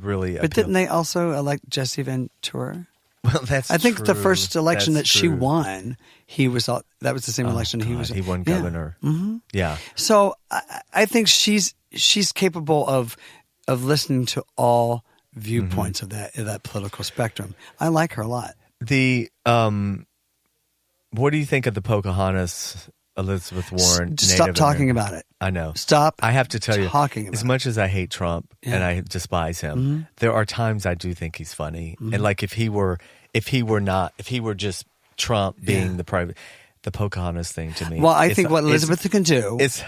really. But didn't they also elect Jesse Ventura? Well, that's. I think true. the first election That's that she true. won, that was the same election God, he won governor. Mm-hmm. Yeah. So I think she's capable of listening to all viewpoints of that political spectrum. I like her a lot. What do you think of the Pocahontas Elizabeth Warren? Stop Native talking American? about it. I know. Stop. I have to tell you, talking about as much as I hate Trump Yeah. and I despise him, there are times I do think he's funny. And like if he were just Trump being the Pocahontas thing to me. Well, I think what Elizabeth can do. It's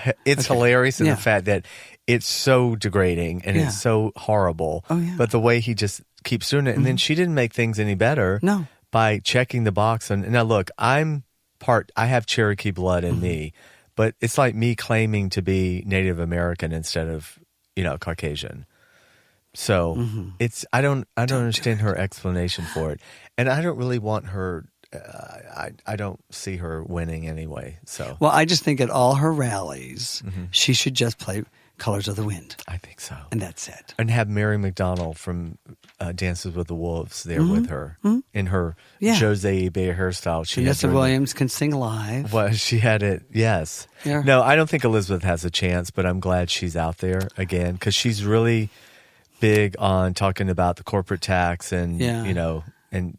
hilarious in Yeah. the fact that it's so degrading and Yeah. it's so horrible. Oh, yeah. But the way he just keeps doing it, and then she didn't make things any better. No. By checking the box. And now look, I have Cherokee blood in me, but it's like me claiming to be Native American instead of, Caucasian. So I don't understand her explanation for it. And I don't really want her, I don't see her winning anyway. So, Well, I just think at all her rallies, she should just play Colors of the Wind. I think so. And that's it. And have Mary McDonald from Dances with the Wolves there with her in her Yeah. Jose Bay hairstyle. She had Vanessa during the- Williams can sing live. Well, she had it, yes. Yeah. No, I don't think Elizabeth has a chance, but I'm glad she's out there again because she's really big on talking about the corporate tax and, and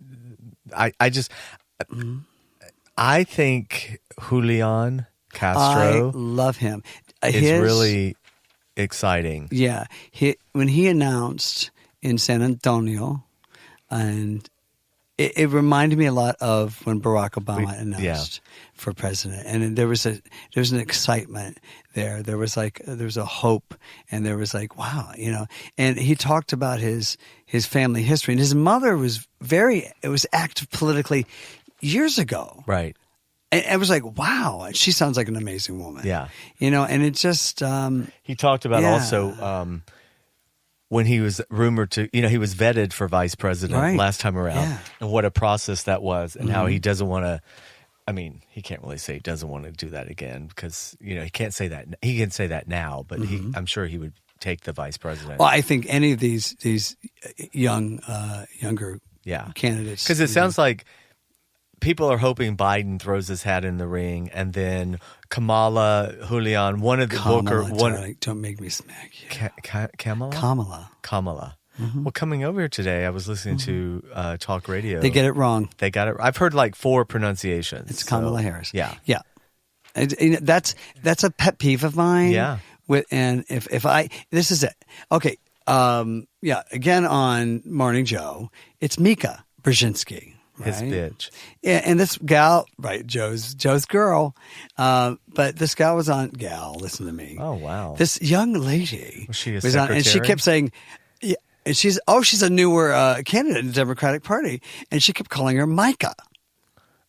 I think Julian Castro I love him. is really exciting. Yeah. When he announced in San Antonio, and it reminded me a lot of when Barack Obama announced for president. And there was an excitement there. There was a hope, and there was like, wow, and he talked about his family history. And his mother was active politically years ago. Right. And I was like, wow, and she sounds like an amazing woman. Yeah. And it just he talked about also when he was rumored to, he was vetted for vice president last time around, and what a process that was, and how he doesn't want to. I mean, he can't really say he doesn't want to do that again because he can't say that. He can say that now, but I'm sure he would take the vice president. Well, I think any of these younger candidates, because it sounds like people are hoping Biden throws his hat in the ring, and then Kamala, Julian, one of the Booker, darling, don't make me smack you. Kamala. Well, coming over here today, I was listening to talk radio. They get it wrong. They got it. I've heard like 4 pronunciations. It's Kamala Harris. Yeah. And that's a pet peeve of mine. Yeah. And if this is it. Okay. Again on Morning Joe, it's Mika Brzezinski. Right? His bitch. Yeah, and this gal, right, Joe's girl, but this gal was on, listen to me. Oh, wow. This young lady Was she a was on, and she secretary? kept saying, yeah, and she's a newer candidate in the Democratic Party, and she kept calling her Micah.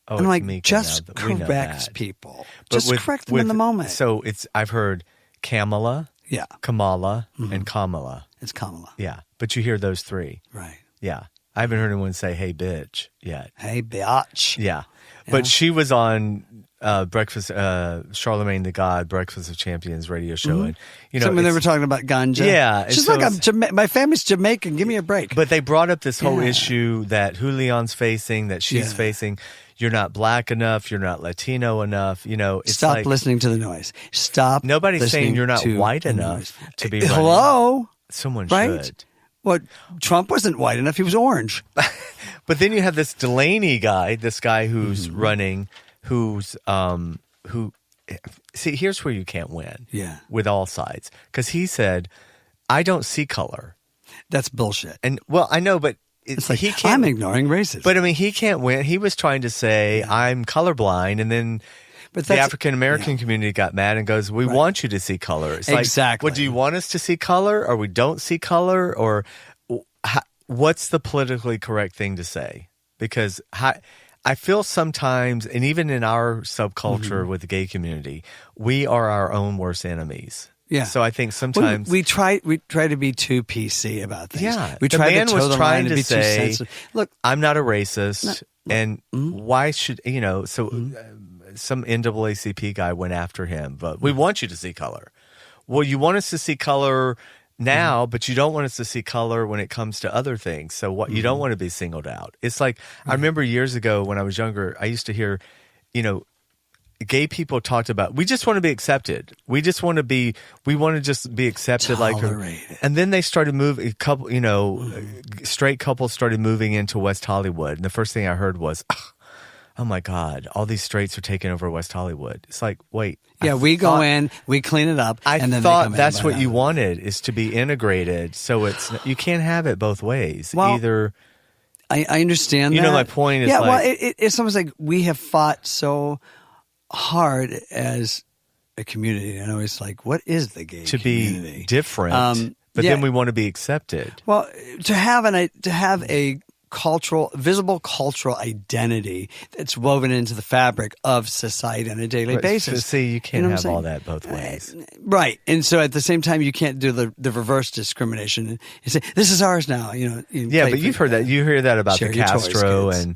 Oh, I'm it's like, Mika just now. We know correct that. people. But Just correct them in the moment. So I've heard Kamala, Yeah. Kamala, and Kamala. It's Kamala. Yeah. But you hear those 3. Right. Yeah. I haven't heard anyone say, hey, bitch, yet. Hey, biatch. Yeah. But she was on Charlemagne the God, Breakfast of Champions radio show. And, Something they were talking about ganja. Yeah. She's so like, my family's Jamaican. Give me a break. But they brought up this whole Yeah. issue that Julian's facing, that she's facing. You're not black enough. You're not Latino enough. It's Stop like, listening to the noise. Stop. Nobody's listening saying you're not to white the enough noise. to be running. Hello? Someone Right? should. Well, Trump wasn't white enough. He was orange. But then you have this Delaney guy, this guy who's running, who see, here's where you can't win. Yeah. With all sides. Because he said, I don't see color. That's bullshit. And, well, I know, but It's like, he can't. I'm ignoring racism. But, I mean, he can't win. He was trying to say, I'm colorblind, and then But the that's- African-American community got mad and goes, we want you to see color. It's Exactly. like, well, do you want us to see color, or we don't see color, or what's the politically correct thing to say? Because I feel sometimes, and even in our subculture with the gay community, we are our own worst enemies. Yeah. So I think sometimes we try to be too PC about things. Yeah. We The try man to toe was the trying line to be say, too sensitive. Look, I'm not a racist. And why should, some NAACP guy went after him, but we want you to see color. Well, you want us to see color now, but you don't want us to see color when it comes to other things. So what you don't want to be singled out. It's like, I remember years ago when I was younger, I used to hear, gay people talked about, we just want to be accepted. We want to just be accepted. Tolerated. And then they started moving, straight couples started moving into West Hollywood. And the first thing I heard was, oh my God, all these straights are taking over West Hollywood. It's like, wait. Yeah, we go in, we clean it up. I and then thought that's what you wanted, is to be integrated. So you can't have it both ways. Well, either. I understand that. My point is it's almost like we have fought so hard as a community. And I was like, what is the gay community? Be different, but then we want to be accepted. Well, to have a visible cultural identity that's woven into the fabric of society on a daily basis. See, you can't have all that both ways. Right. And so at the same time, you can't do the reverse discrimination. You say, this is ours now. But you've heard that. You hear that about the Castro and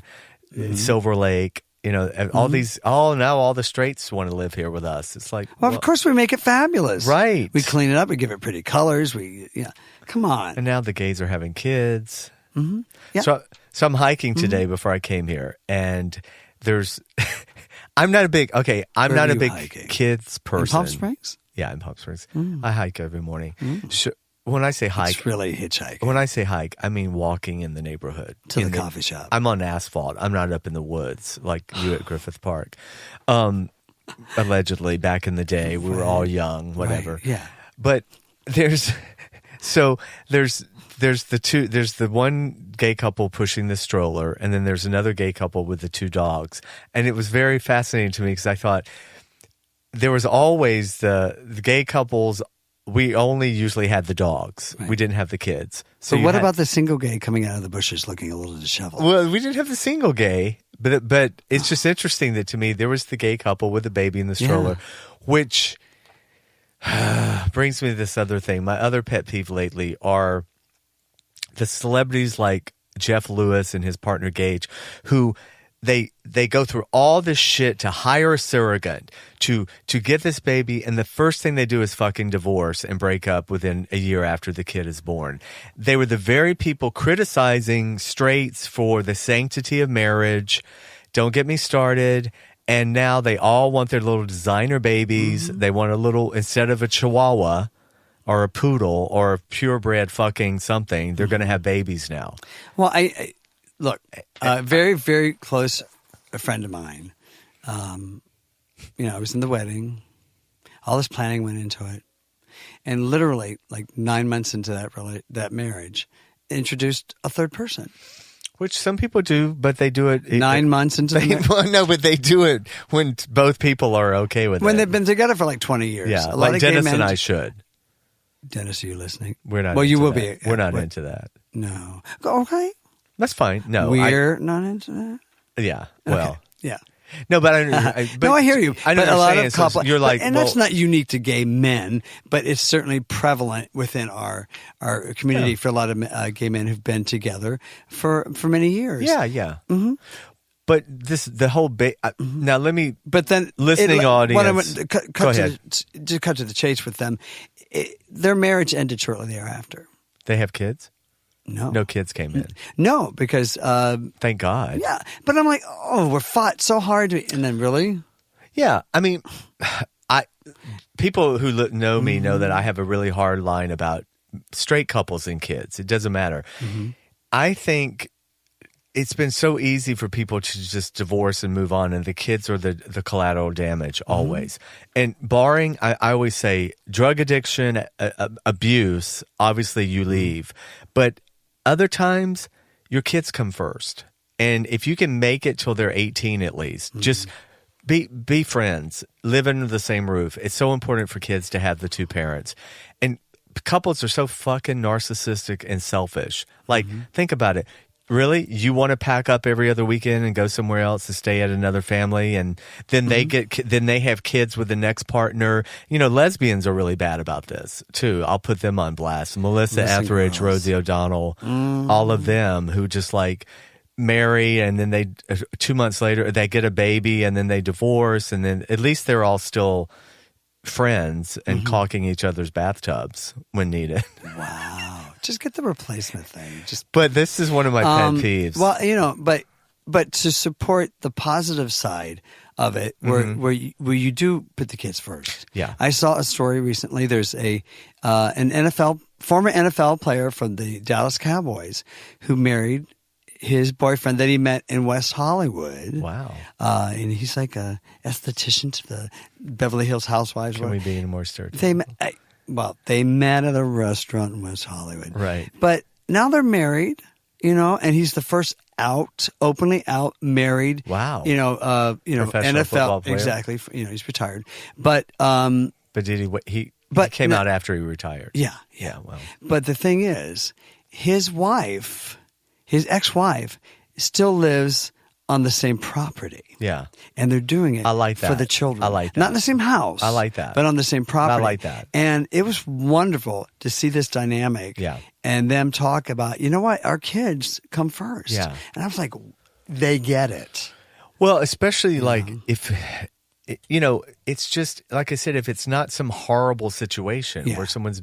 Silver Lake. All the straights want to live here with us. It's like, well, of course we make it fabulous. Right. We clean it up. We give it pretty colors. Come on. And now the gays are having kids. Mm-hmm. Yeah. So I'm hiking today before I came here, and there's, I'm not a big kids person. In Palm Springs? Yeah, in Palm Springs. I hike every morning. When I say hike, it's really hitchhiking. When I say hike, I mean walking in the neighborhood. To the coffee shop. I'm on asphalt. I'm not up in the woods like you at Griffith Park. Allegedly, back in the day, we were all young, whatever. Right. Yeah. But there's the one gay couple pushing the stroller, and then there's another gay couple with the two dogs. And it was very fascinating to me because I thought there was always the gay couples. We only usually had the dogs. Right. We didn't have the kids. So what about the single gay coming out of the bushes looking a little disheveled? Well, we didn't have the single gay, but it's just interesting that to me there was the gay couple with the baby in the stroller, which brings me to this other thing. My other pet peeve lately are the celebrities like Jeff Lewis and his partner Gage, who they go through all this shit to hire a surrogate to get this baby, and the first thing they do is fucking divorce and break up within a year after the kid is born. They were the very people criticizing straights for the sanctity of marriage. Don't get me started. And now they all want their little designer babies. They want a little, instead of a chihuahua or a poodle or a purebred fucking something, they're going to have babies now. Well, I look, very, very close a friend of mine. I was in the wedding. All this planning went into it. And literally, like 9 months into that marriage, introduced a third person. Which some people do, but they do it 9 months into the marriage. Well, no, but they do it when both people are okay with it. When they've been together for like 20 years. Yeah, like Dennis and I should. Dennis, are you listening? We're not. Well, you will that. be. We're not into that. No. Okay. That's fine. No, we're not into that. Yeah. Well. Okay. Yeah. No, but I hear you. I know but a lot of couples. You're like, and that's not unique to gay men, but it's certainly prevalent within our community for a lot of gay men who've been together for many years. Yeah, yeah. Mm-hmm. But the whole now let me. But then listening audience. Go ahead. To cut to the chase with them, their marriage ended shortly thereafter. They have kids? No kids came in. No, because thank God. Yeah, but I'm like, we're fought so hard, and then really. Yeah, I mean, people who know me know that I have a really hard line about straight couples and kids. It doesn't matter. Mm-hmm. I think it's been so easy for people to just divorce and move on, and the kids are the collateral damage always. And barring, I always say, drug addiction, abuse, obviously you leave. But other times, your kids come first. And if you can make it till they're 18 at least, just be friends, live under the same roof. It's so important for kids to have the two parents. And couples are so fucking narcissistic and selfish. Like, think about it. Really? You want to pack up every other weekend and go somewhere else to stay at another family, and then they have kids with the next partner. Lesbians are really bad about this too. I'll put them on blast. Melissa Etheridge, Rosie O'Donnell, all of them who just like marry, and then they 2 months later they get a baby, and then they divorce, and then at least they're all still friends and caulking each other's bathtubs when needed. Wow. Just get the replacement thing. But this is one of my pet peeves. Well, but to support the positive side of it, where you do put the kids first. Yeah. I saw a story recently. There's an former NFL player from the Dallas Cowboys who married his boyfriend that he met in West Hollywood. Wow. And he's like a esthetician to the Beverly Hills Housewives. Can we be any more certain? They met at a restaurant in West Hollywood. Right. But now they're married, and he's the first openly out married. Wow. NFL football player. Exactly. He's retired. But did he came out after he retired. Yeah. Well. But the thing is, his ex-wife still lives on the same property. Yeah. And they're doing it I like that. for the children. I like that. Not in the same house. I like that. But on the same property. I like that. And it was wonderful to see this dynamic. Yeah. And them talk about, you know what, our kids come first. Yeah. And I was like, they get it. Well, especially if, it's just, like I said, if it's not some horrible situation where someone's,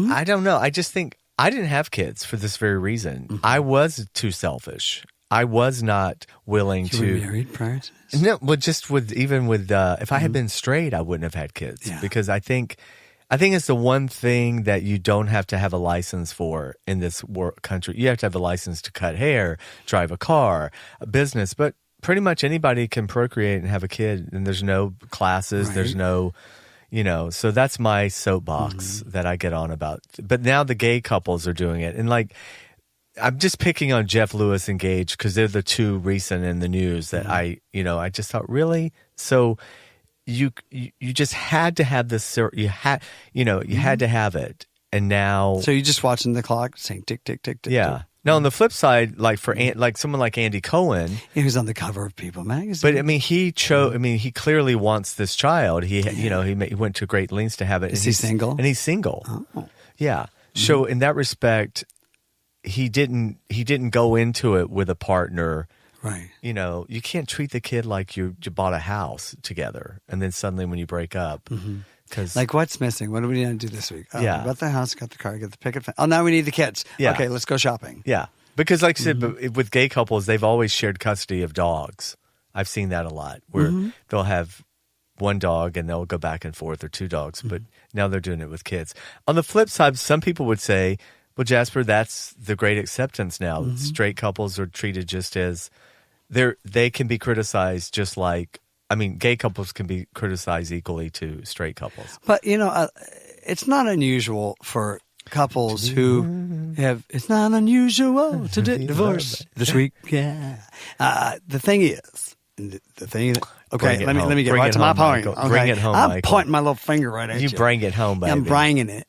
I don't know. I just think I didn't have kids for this very reason. I was too selfish. I was not willing to. You were married prior to this? No, well, just if I had been straight, I wouldn't have had kids because I think it's the one thing that you don't have to have a license for in this country. You have to have a license to cut hair, drive a car, a business, but pretty much anybody can procreate and have a kid, and there's no classes, there's no, so that's my soapbox that I get on about. But now the gay couples are doing it, and I'm just picking on Jeff Lewis and Gage because they're the two recent in the news that I just thought, really? So you just had to have this, you had to have it, and now. So you're just watching the clock saying tick, tick, tick, tick. Yeah. Tick. Now on the flip side, like someone like Andy Cohen, he was on the cover of People magazine. but I mean, he clearly wants this child. He went to great lengths to have it. Is he single? And he's single. Oh. Yeah. So in that respect, he didn't go into it with a partner. Right. You can't treat the kid like you bought a house together, and then suddenly when you break up, because what's missing? What do we need to do this week? Oh, Yeah. we got the house, got the car, got the picket fence. Oh, now we need the kids. Yeah. Okay, let's go shopping. yeah, because like I said, but with gay couples, they've always shared custody of dogs. I've seen that a lot where they'll have one dog and they'll go back and forth, or two dogs, but now they're doing it with kids. On the flip side, some people would say, well, Jasper, that's the great acceptance now. Straight couples are treated just as they can be criticized just like, gay couples can be criticized equally to straight couples. But, it's not unusual for couples who have, it's not unusual to divorce this week. Yeah. The thing is, okay, let me get right to my point. Okay. Bring it home, I'm Michael. pointing my little finger right at you. You bring it home, baby. I'm bringing it.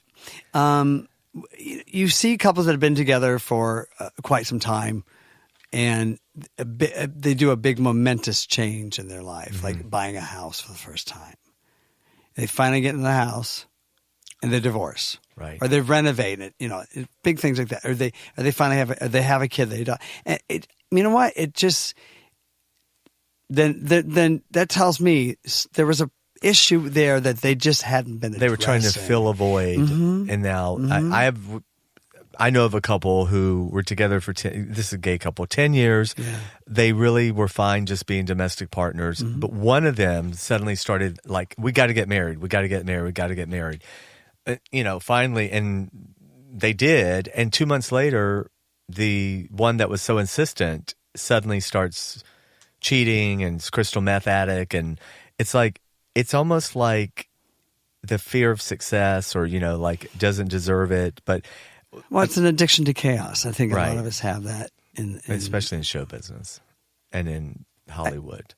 You see couples that have been together for quite some time, and they do a big momentous change in their life, like buying a house for the first time. They finally get in the house, and they divorce, right? Or they renovate it. Big things like that. Or they finally have a kid. They die. And you know what? It just then that tells me there was a issue there that they just hadn't been addressing. They were trying to fill a void, and now I know of a couple who were together for this is a gay couple, 10 years. Yeah. They really were fine just being domestic partners, but one of them suddenly started like, we got to get married. We got to get married. We got to get married. Finally, and they did. And 2 months later, the one that was so insistent suddenly starts cheating and is crystal meth addict, and it's almost like the fear of success, or doesn't deserve it. But it's an addiction to chaos. I think a lot of us have that, especially in show business and in Hollywood.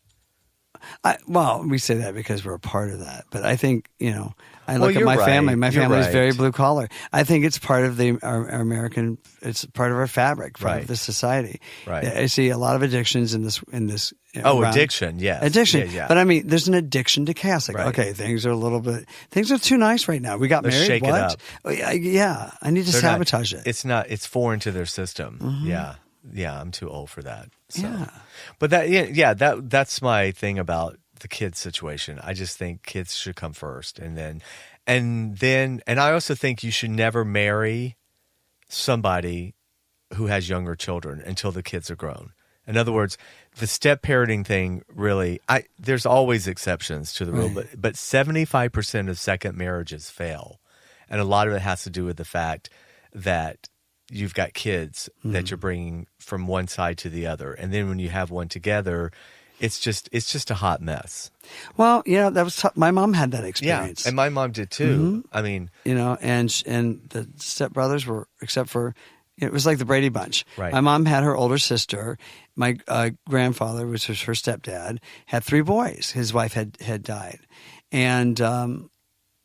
We say that because we're a part of that, but I think I look at my family. My family is very blue collar. I think it's part of our American. It's part of our fabric, part of the society. Right. I see a lot of addictions in this. Addiction, yes, addiction. Yeah. But there's an addiction to chaos. Okay, things are too nice right now. We got Let's married. Shake what? it up. Yeah, I need to sabotage it. It's foreign to their system. Yeah. I'm too old for that. So. Yeah. But that's my thing about the kids situation. I just think kids should come first, and I also think you should never marry somebody who has younger children until the kids are grown. In other words, the step parenting thing really, there's always exceptions to the rule, but 75% of second marriages fail. And a lot of it has to do with the fact that you've got kids that you're bringing from one side to the other. And then when you have one together, it's just a hot mess. Well, that was tough. My mom had that experience. Yeah, and my mom did too. I mean, and the stepbrothers were, except for, it was like the Brady Bunch. Right. My mom had her older sister. My grandfather, which was her stepdad, had 3 boys. His wife had died. And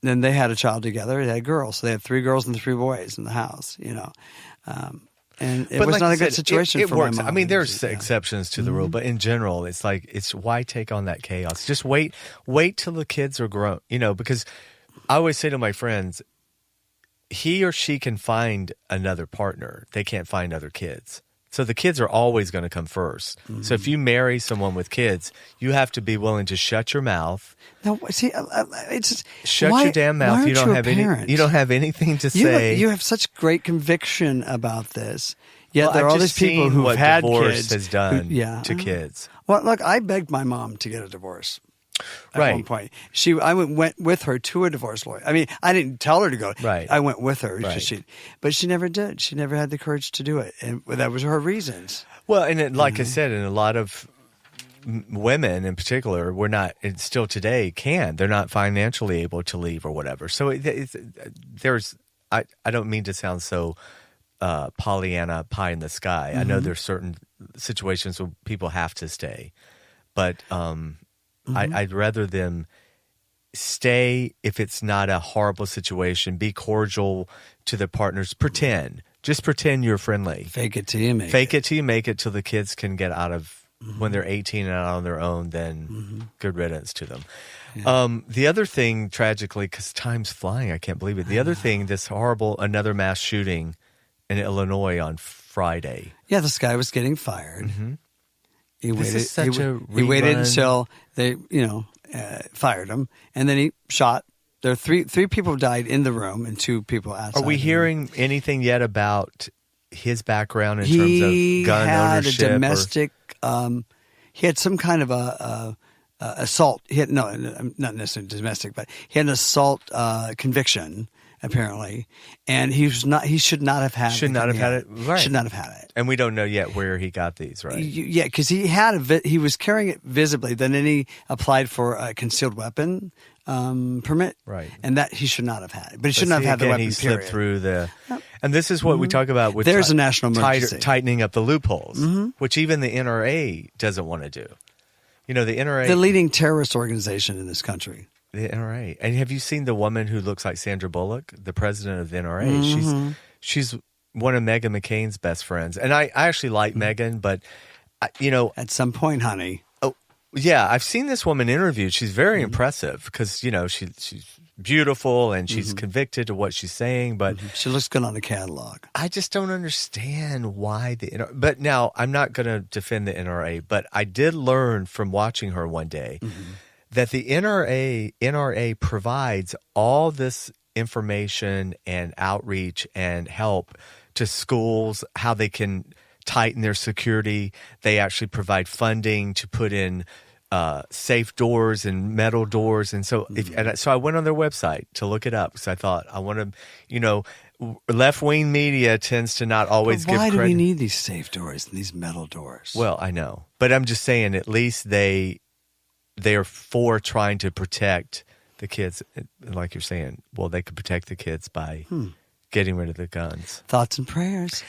then they had a child together. They had girls. So they had 3 girls and 3 boys in the house, And it was not a good situation for works. my mom. I mean, there's exceptions to the rule, but in general, it's why take on that chaos? Just wait till the kids are grown, because I always say to my friends, he or she can find another partner. They can't find other kids. So the kids are always going to come first. So if you marry someone with kids, you have to be willing to shut your mouth. No, see, it's just, shut your damn mouth. You don't have anything to say. You have such great conviction about this. Yet there are all I've these just people seen who've what had divorce kids has done to kids. Well, look, I begged my mom to get a divorce. At Right. one point, I went with her to a divorce lawyer. I mean, I didn't tell her to go. Right. I went with her, Right. but she never did. She never had the courage to do it, and that was her reasons. Well, and like I said, and a lot of women in particular, we're not, and still today they're not financially able to leave or whatever. So I don't mean to sound so Pollyanna, pie in the sky. I know there's certain situations where people have to stay, but I'd rather them stay if it's not a horrible situation. Be cordial to their partners. Just pretend you're friendly. Fake it till you make it. Fake it till you make it till the kids can get out of when they're 18 and out on their own. Then good riddance to them. Yeah. The other thing, tragically, because time's flying, I can't believe it. The other thing, another mass shooting in Illinois on Friday. Yeah, this guy was getting fired. He waited until they, fired him, and then he shot. There are three people died in the room and 2 people outside. Are we hearing anything yet about his background in terms of gun ownership? He had a domestic. He had some kind of a assault. He had not necessarily domestic, but he had an assault conviction. Apparently, and he should not have had. Should not have had it. Right. Should not have had it. And we don't know yet where he got these. Right. Yeah, because he was carrying it visibly. Then he applied for a concealed weapon permit. Right. And that he should not have had it. But he should not have had the weapon. He slipped through the. And this is what we talk about with there's a national emergency. Tightening up the loopholes, which even the NRA doesn't want to do. The NRA, the leading terrorist organization in this country. The NRA. And have you seen the woman who looks like Sandra Bullock, the president of the NRA? She's one of Meghan McCain's best friends. And I actually like Meghan, but, At some point, honey. Oh, yeah. I've seen this woman interviewed. She's very impressive because, she's beautiful and she's convicted to what she's saying. But she looks good on the catalog. I just don't understand why the NRA. But now, I'm not going to defend the NRA, but I did learn from watching her one day that the NRA provides all this information and outreach and help to schools, how they can tighten their security. They actually provide funding to put in safe doors and metal doors. And so, so I went on their website to look it up because I thought I want to, left-wing media tends to not always give credit. Why do we need these safe doors and these metal doors? Well, I know, but I'm just saying at least they are for trying to protect the kids. Like you're saying, well, they could protect the kids by getting rid of the guns. Thoughts and prayers.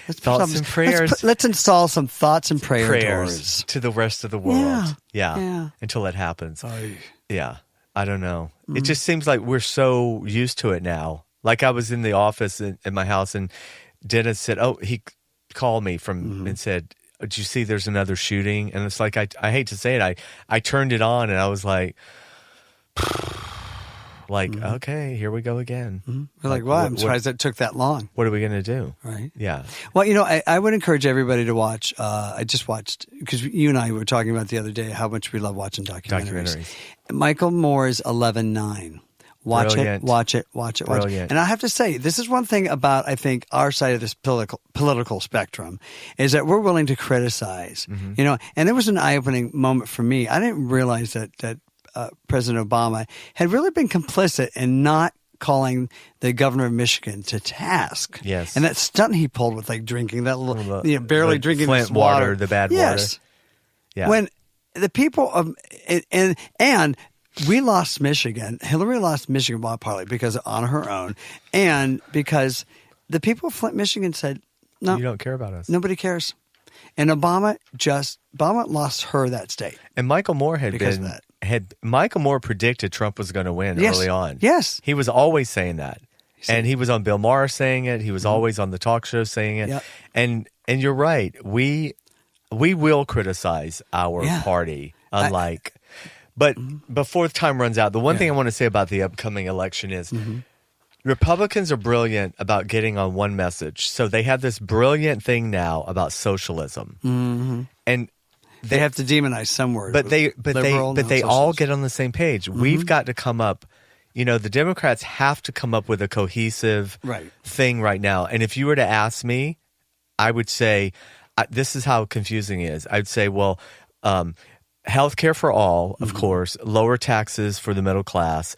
Let's install some thoughts and prayers to the rest of the world. Yeah. Until it happens. Oy. Yeah. I don't know. It just seems like we're so used to it now. Like I was in the office in my house and Dennis said, he called me and said, did you see there's another shooting? And it's like, I hate to say it. I turned it on and I was like, Like, okay, here we go again. We're like, wow, I'm surprised it took that long. What are we going to do? Right. Yeah. Well, I would encourage everybody to watch. I just watched, because you and I were talking about the other day how much we love watching documentaries. Michael Moore's 11/9. Watch Brilliant. it, watch it, watch it, watch it. Brilliant. And I have to say, this is one thing about, I think, our side of this political spectrum, is that we're willing to criticize. And there was an eye-opening moment for me. I didn't realize that President Obama had really been complicit in not calling the governor of Michigan to task. Yes. And that stunt he pulled with like drinking that little, barely drinking Flint this water. the bad yes. water. Yeah. When the people of, and we lost Michigan. Hillary lost Michigan partly because on her own, and because the people of Flint, Michigan said, "No, you don't care about us. Nobody cares." And Obama lost her that state. And Michael Moore Michael Moore predicted Trump was going to win early on. Yes, he was always saying that, and he was on Bill Maher saying it. He was always on the talk show saying it. Yep. And you're right. We will criticize our party, unlike. But before time runs out, the one thing I want to say about the upcoming election is Republicans are brilliant about getting on one message. So they have this brilliant thing now about socialism, and they have to demonize some word. But they all get on the same page. We've got to come up. The Democrats have to come up with a cohesive thing right now. And if you were to ask me, I would say this is how confusing it is. I'd say, well. Health care for all, of course, lower taxes for the middle class.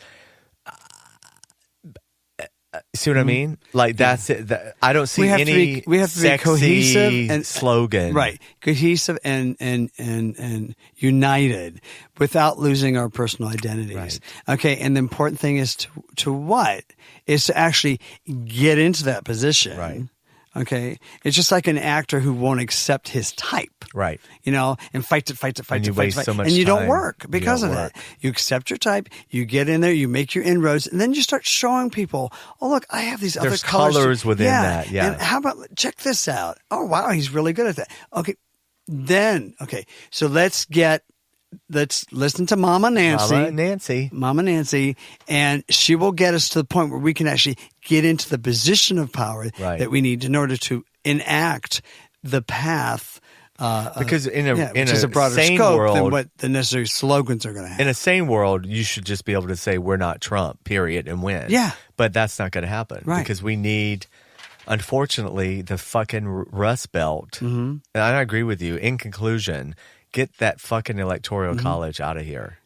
See what I mean? Like that's it. I don't see any we have to be cohesive and slogan. Right. Cohesive and united without losing our personal identities. Right. Okay. And the important thing is to what? Is to actually get into that position. Right. Okay. It's just like an actor who won't accept his type. Right. And fights it. And you waste so much and you time. don't work because of that. You accept your type, you get in there, you make your inroads, and then you start showing people, oh, look, I have these There's other colors within that. Yeah. And how about, check this out. Oh, wow, he's really good at that. Okay. So let's listen to Mama Nancy, and she will get us to the point where we can actually get into the position of power that we need in order to enact the path. Because in a broader sane scope world, than what the necessary slogans are going to have. In a sane world, you should just be able to say we're not Trump, period, and win. Yeah. But that's not going to happen because we need, unfortunately, the fucking Rust Belt. And I agree with you. In conclusion, get that fucking electoral college out of here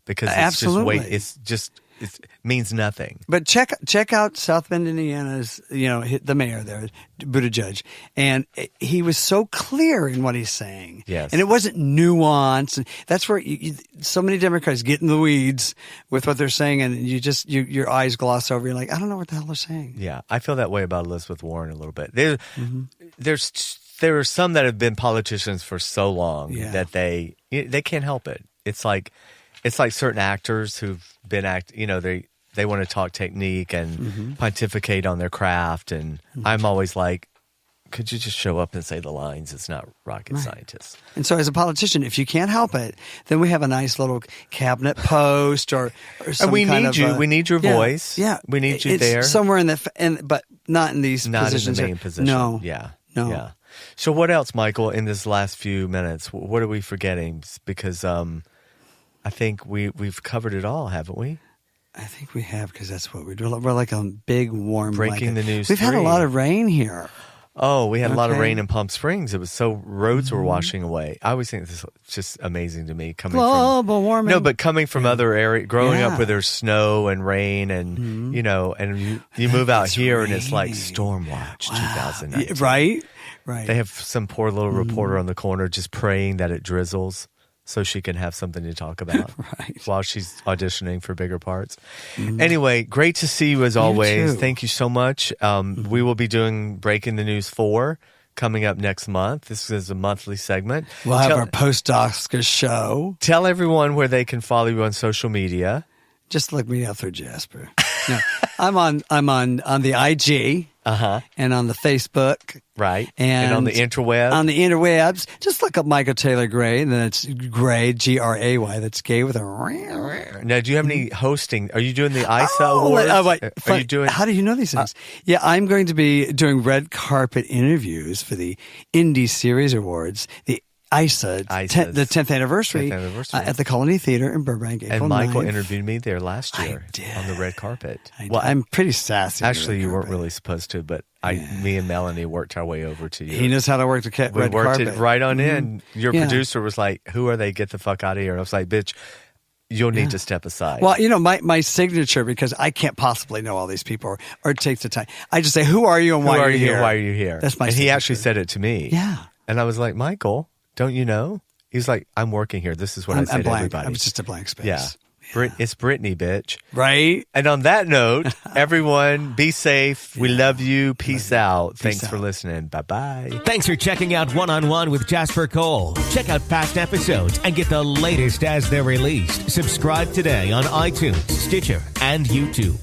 because it's it means nothing. But check out South Bend, Indiana's, the mayor there, Buttigieg, and he was so clear in what he's saying. Yes. And it wasn't nuanced. And that's where so many Democrats get in the weeds with what they're saying, and your eyes gloss over. You're like, I don't know what the hell they're saying. Yeah, I feel that way about Elizabeth Warren a little bit. There are some that have been politicians for so long that they can't help it. It's like certain actors who've been they want to talk technique and pontificate on their craft, and I'm always like, could you just show up and say the lines? It's not rocket scientists. And so as a politician, if you can't help it, then we have a nice little cabinet post or some we kind need of you. We need your voice. Yeah. We need you it's there. Somewhere but not in these positions. Not in the main position. No. Yeah. No. Yeah. So what else, Michael, in this last few minutes? What are we forgetting? Because I think we've covered it all, haven't we? I think we have, because that's what we're doing. We're like a big warm breaking blanket. the news. We've had a lot of rain here. Oh, we had a lot of rain in Palm Springs. It was so roads were washing away. I always think this is just amazing to me. Global warming. No, but coming from other areas, growing up where there's snow and rain, and and you move out here and it's like Storm Watch 2019. Right. They have some poor little reporter on the corner just praying that it drizzles so she can have something to talk about while she's auditioning for bigger parts. Anyway, great to see you as always. Thank you so much. We will be doing Breaking the News 4 coming up next month. This is a monthly segment. We'll have our post-Oscar show. Tell everyone where they can follow you on social media. Just look me up through Jasper. No, I'm on the IG. and on the Facebook. Right. And on the interweb. On the interwebs. Just look up Michael Taylor Gray, and then it's Gray, Gray. That's gay with a... Now, do you have any hosting? Are you doing the ISA Awards? Are you doing... How do you know these things? Yeah, I'm going to be doing red carpet interviews for the Indie Series Awards, the ISA, the 10th anniversary, at the Colony Theater in Burbank, April And Michael 9th. Interviewed me there last year on the red carpet. Well, I'm pretty sassy. Actually, you weren't really supposed to, but me and Melanie worked our way over to you. He knows how to work the red carpet. We worked it right on in. Your producer was like, who are they? Get the fuck out of here. And I was like, bitch, you'll need to step aside. Well, my signature, because I can't possibly know all these people or take the time. I just say, who are you and why are you here? Why are you here? That's my And signature. he actually said it to me. Yeah. And I was like, Michael, don't you know? He's like, I'm working here. This is what I say to everybody. I'm just a blank space. Yeah. It's Brittany, bitch. Right? And on that note, everyone, be safe. We love you. Peace out. Thanks for listening. Bye-bye. Thanks for checking out One-on-One with Jasper Cole. Check out past episodes and get the latest as they're released. Subscribe today on iTunes, Stitcher, and YouTube.